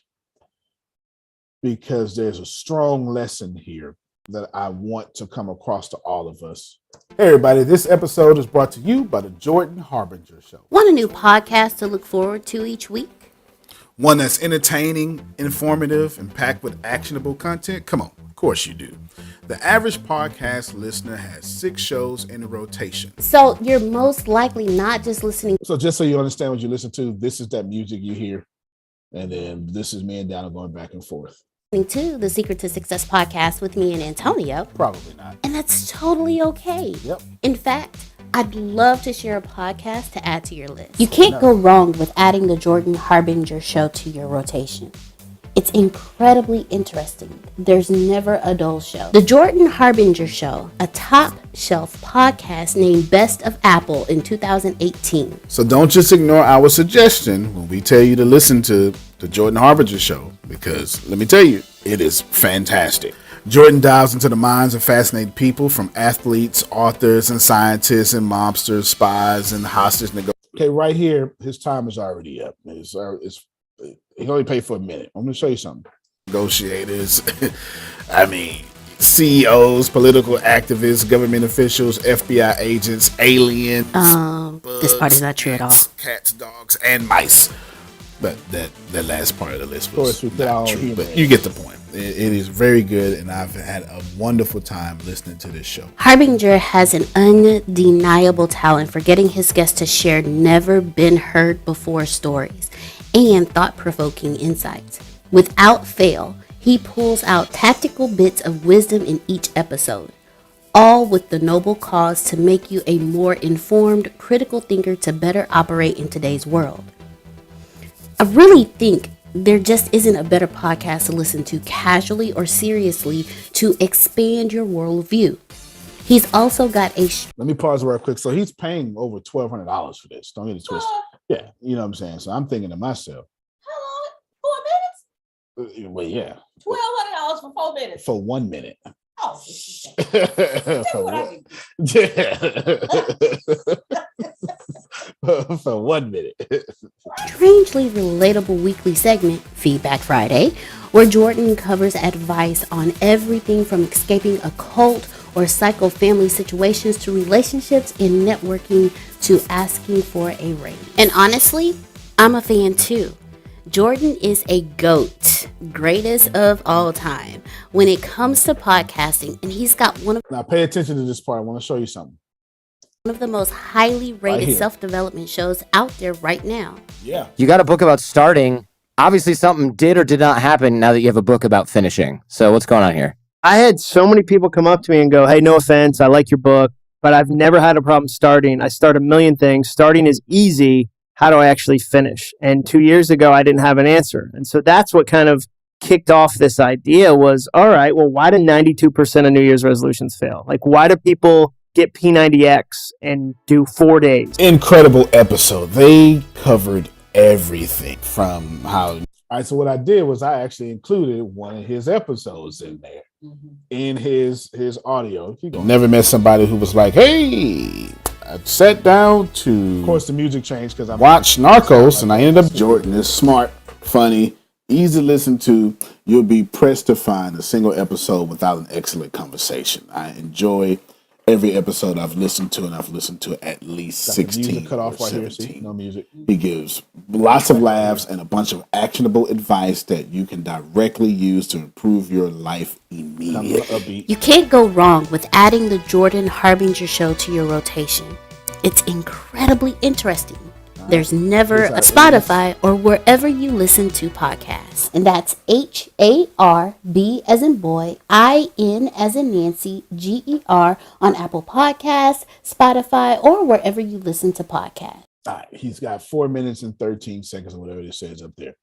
because there's a strong lesson here that I want to come across to all of us. Hey everybody, this episode is brought to you by the Jordan Harbinger Show. Want a new podcast to look forward to each week? One that's entertaining, informative, and packed with actionable content? Come on, of course you do. The average podcast listener has 6 shows in a rotation. So you're most likely not just listening. So just so you understand what you listen to, this is that music you hear. And then this is me and Donna going back and forth. To the Secret to Success podcast with me and Antonio. Probably not. And that's totally okay. Yep. In fact, I'd love to share a podcast to add to your list. You can't go wrong with adding the Jordan Harbinger Show to your rotation. It's incredibly interesting. There's never a dull show. The Jordan Harbinger Show, a top shelf podcast named Best of Apple in 2018. So don't just ignore our suggestion when we tell you to listen to the Jordan Harbinger Show, because let me tell you, it is fantastic. Jordan dives into the minds of fascinating people, from athletes, authors, and scientists, and mobsters, spies, and hostage negotiators. Okay, right here, his time is already up. He only paid for a minute. I'm going to show you something. Negotiators, I mean, CEOs, political activists, government officials, FBI agents, aliens. This part is not true at all. Cats, dogs, and mice. But that last part of the list was not true. But in. You get the point. It is very good, and I've had a wonderful time listening to this show. Harbinger has an undeniable talent for getting his guests to share never been heard before stories and thought-provoking insights. Without fail, he pulls out tactical bits of wisdom in each episode, all with the noble cause to make you a more informed, critical thinker to better operate in today's world. I really think there just isn't a better podcast to listen to casually or seriously to expand your worldview. He's also got Let me pause real quick. So he's paying over $1,200 for this. Don't get it twisted. Yeah, you know what I'm saying? So I'm thinking to myself. How long? 4 minutes? Well, yeah. $1,200 for 4 minutes. For 1 minute. Oh, for 1 minute. strangely relatable weekly segment, Feedback Friday, where Jordan covers advice on everything from escaping a cult or psycho family situations to relationships and networking to asking for a raise. And honestly, I'm a fan too. Jordan is a GOAT, greatest of all time, when it comes to podcasting, and he's got Now pay attention to this part. I want to show you something. One of the most highly rated self-development shows out there right now. Yeah. You got a book about starting. Obviously something did or did not happen now that you have a book about finishing. So what's going on here? I had so many people come up to me and go, hey, no offense, I like your book. but I've never had a problem starting. I start a million things. Starting is easy. How do I actually finish? And 2 years ago, I didn't have an answer. And so that's what kind of kicked off this idea was, all right, well, why do 92% of New Year's resolutions fail? Like, why do people get P90X and do 4 days? Incredible episode. They covered everything from how. All right, so what I did was I actually included one of his episodes in there, in his audio. Never met somebody who was like, hey, I sat down to. Of course, the music changed because I watched Narcos and I ended up. Jordan is smart, funny, easy to listen to. You'll be pressed to find a single episode without an excellent conversation. I enjoy every episode I've listened to, and I've listened to at least 16 cut off or right here. 17. See? No music. He gives lots of laughs and a bunch of actionable advice that you can directly use to improve your life immediately. You can't go wrong with adding the Jordan Harbinger Show to your rotation. It's incredibly interesting. There's never a Spotify or wherever you listen to podcasts. And that's HARB as in boy, IN as in Nancy, GER on Apple Podcasts, Spotify, or wherever you listen to podcasts. All right, he's got 4 minutes and 13 seconds or whatever it says up there.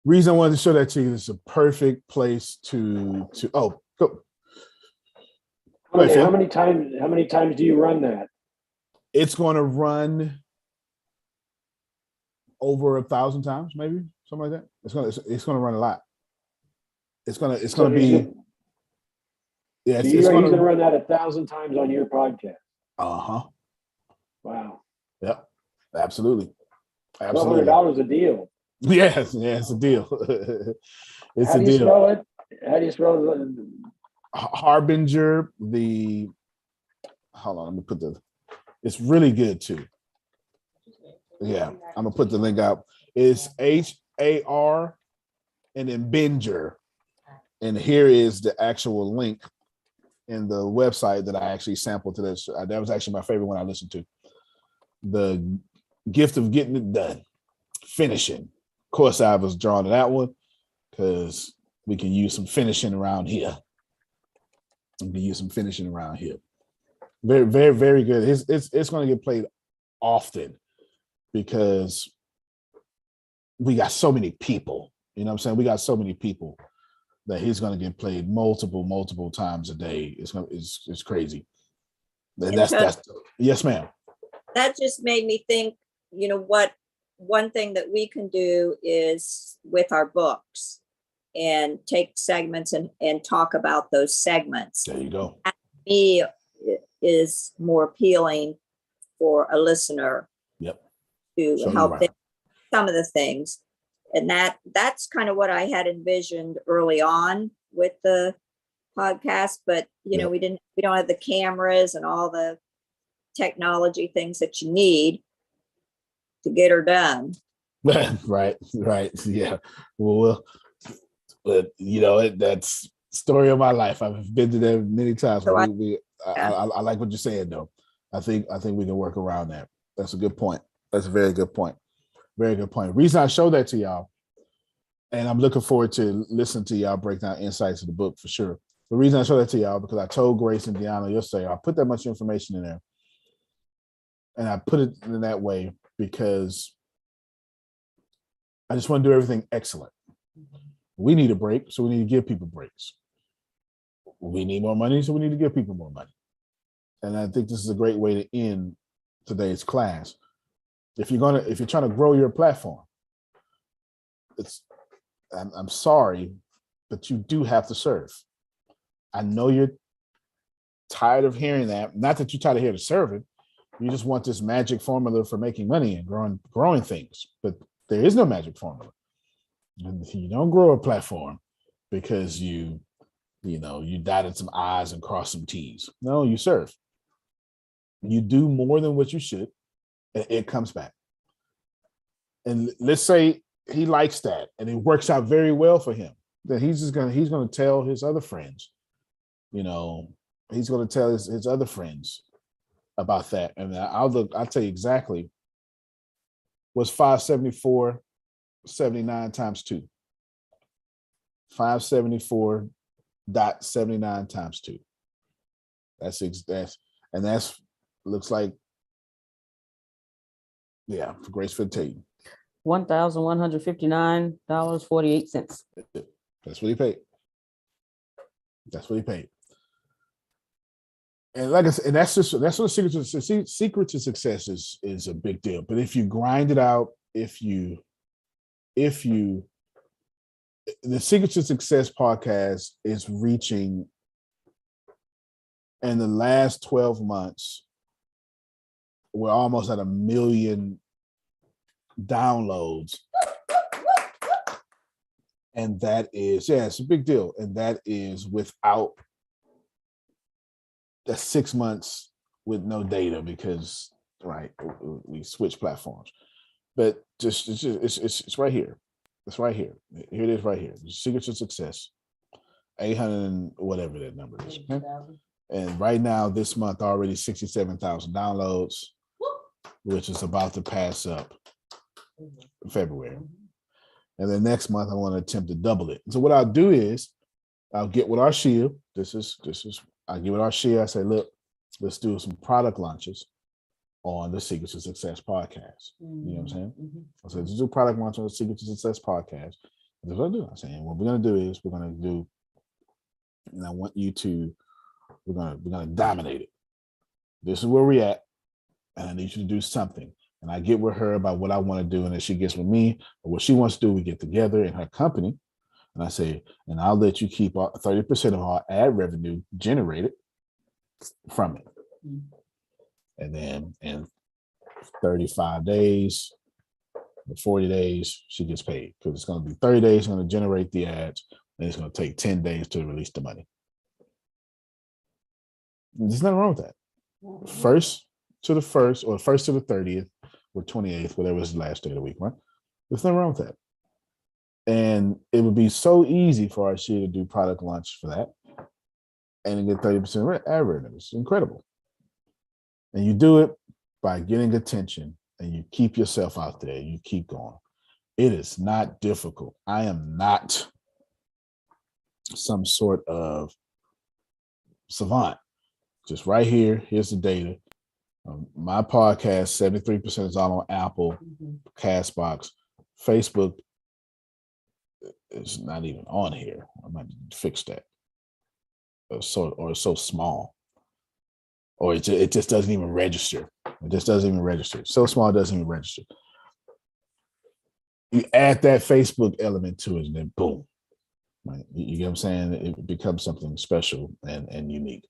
Reason I wanted to show that to you is a perfect place to go. How many times do you run that? It's going to run over 1,000 times, maybe something like that. It's going to run a lot. It's going to be. Yeah, you're going to run that 1,000 times on your podcast. Wow. Yep. Absolutely. $1,200 a deal. Yes, it's a deal. It's How a do you deal. spell it? How do you spell it? Harbinger. Hold on, let me put it's really good too. Yeah, I'm gonna put the link out. It's HAR and then Binger. And here is the actual link in the website that I actually sampled to this. That was actually my favorite one I listened to. The gift of getting it done. Finishing. Of course, I was drawn to that one because we can use some finishing around here. Very, very, very good. It's going to get played often because we got so many people. You know what I'm saying? We got so many people that he's going to get played multiple times a day. It's crazy. And that's yes, ma'am. That just made me think, what one thing that we can do is with our books and take segments and talk about those segments. There you go. That to me is more appealing for a listener. Yep. To help them some of the things. And that's kind of what I had envisioned early on with the podcast, but we don't have the cameras and all the technology things that you need to get her done. Right. Yeah. Well, but that's story of my life. I've been to that many times. So I like what you're saying though. I think we can work around that. That's a good point. That's a very good point. Very good point. Reason I show that to y'all, and I'm looking forward to listening to y'all break down insights of the book for sure. The reason I show that to y'all because I told Grace and Deanna yesterday, I put that much information in there. And I put it in that way because I just want to do everything excellent. We need a break, so we need to give people breaks. We need more money, so we need to give people more money. And I think this is a great way to end today's class. If you're trying to grow your platform, I'm sorry, but you do have to serve. I know you're tired of hearing that. Not that you're tired of hearing serving. You just want this magic formula for making money and growing things. But there is no magic formula. And you don't grow a platform because you dotted some I's and crossed some T's. No, you serve. You do more than what you should. It comes back. And let's say he likes that and it works out very well for him. Then he's going to tell his other friends, he's going to tell his other friends about that. And I'll tell you exactly what's 574.79 times 2. 574.79 times 2. That's And that's looks like, yeah, for Grace Tate. $1,159.48. That's what he paid. That's what he paid. And like I said, and that's what the secret to success is a big deal. But if you grind it out, if you the Secret to Success podcast is reaching, in the last 12 months, we're almost at 1 million downloads. And that is, it's a big deal. And that is without the 6 months with no data because, right, we switch platforms. But it's right here. It's right here. Here it is right here. Secret to Success. 800 and whatever that number is. And right now, this month, already 67,000 downloads, which is about to pass up February. And then next month, I want to attempt to double it. So what I'll do is I'll get with our shield. I get with our shield. I say, look, let's do some product launches on the Secret to Success podcast. You know what I'm saying? I said, let's do product launch on the Secret to Success podcast. And that's what I do. I'm saying, what we're going to do is we're going to do, and I want you to, we're going to dominate it. This is where we're at. And I need you to do something. And I get with her about what I want to do. And then she gets with me or what she wants to do. We get together in her company. And I say, and I'll let you keep 30% of our ad revenue generated from it. And then in 35 days, 40 days, she gets paid. Because it's going to be 30 days, going to generate the ads, and it's going to take 10 days to release the money. There's nothing wrong with that. First to the 30th, or 28th, whatever is the last day of the week, right? There's nothing wrong with that. And it would be so easy for our to do product launch for that and get 30% ad revenue. It's incredible. And you do it by getting attention and you keep yourself out there. You keep going. It is not difficult. I am not some sort of savant. Just right here, here's the data. My podcast, 73% is all on Apple, Castbox. Facebook is not even on here. I might fix that. It's so small. Or it just doesn't even register. It just doesn't even register. So small, it doesn't even register. You add that Facebook element to it, and then boom. Right? You get what I'm saying? It becomes something special and unique.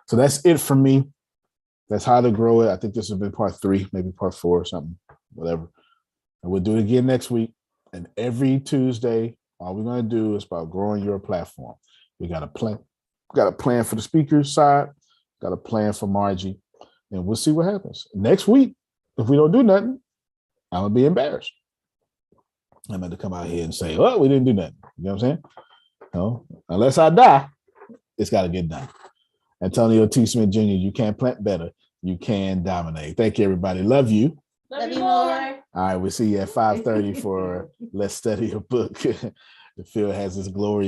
So that's it for me. That's how to grow it. I think this has been part 3, maybe part 4 or something, whatever. And we'll do it again next week. And every Tuesday, all we're going to do is about growing your platform. We got a plan. Got a plan for the speaker side. Got a plan for Margie. And we'll see what happens. Next week, if we don't do nothing, I'm going to be embarrassed. I'm going to come out here and say, well, we didn't do nothing. You know what I'm saying? No, unless I die, it's got to get done. Antonio T. Smith Jr., you can plant better. You can dominate. Thank you, everybody. Love you. Love you more. All right, we'll see you at 5:30 for Let's Study a Book. The field has its glory.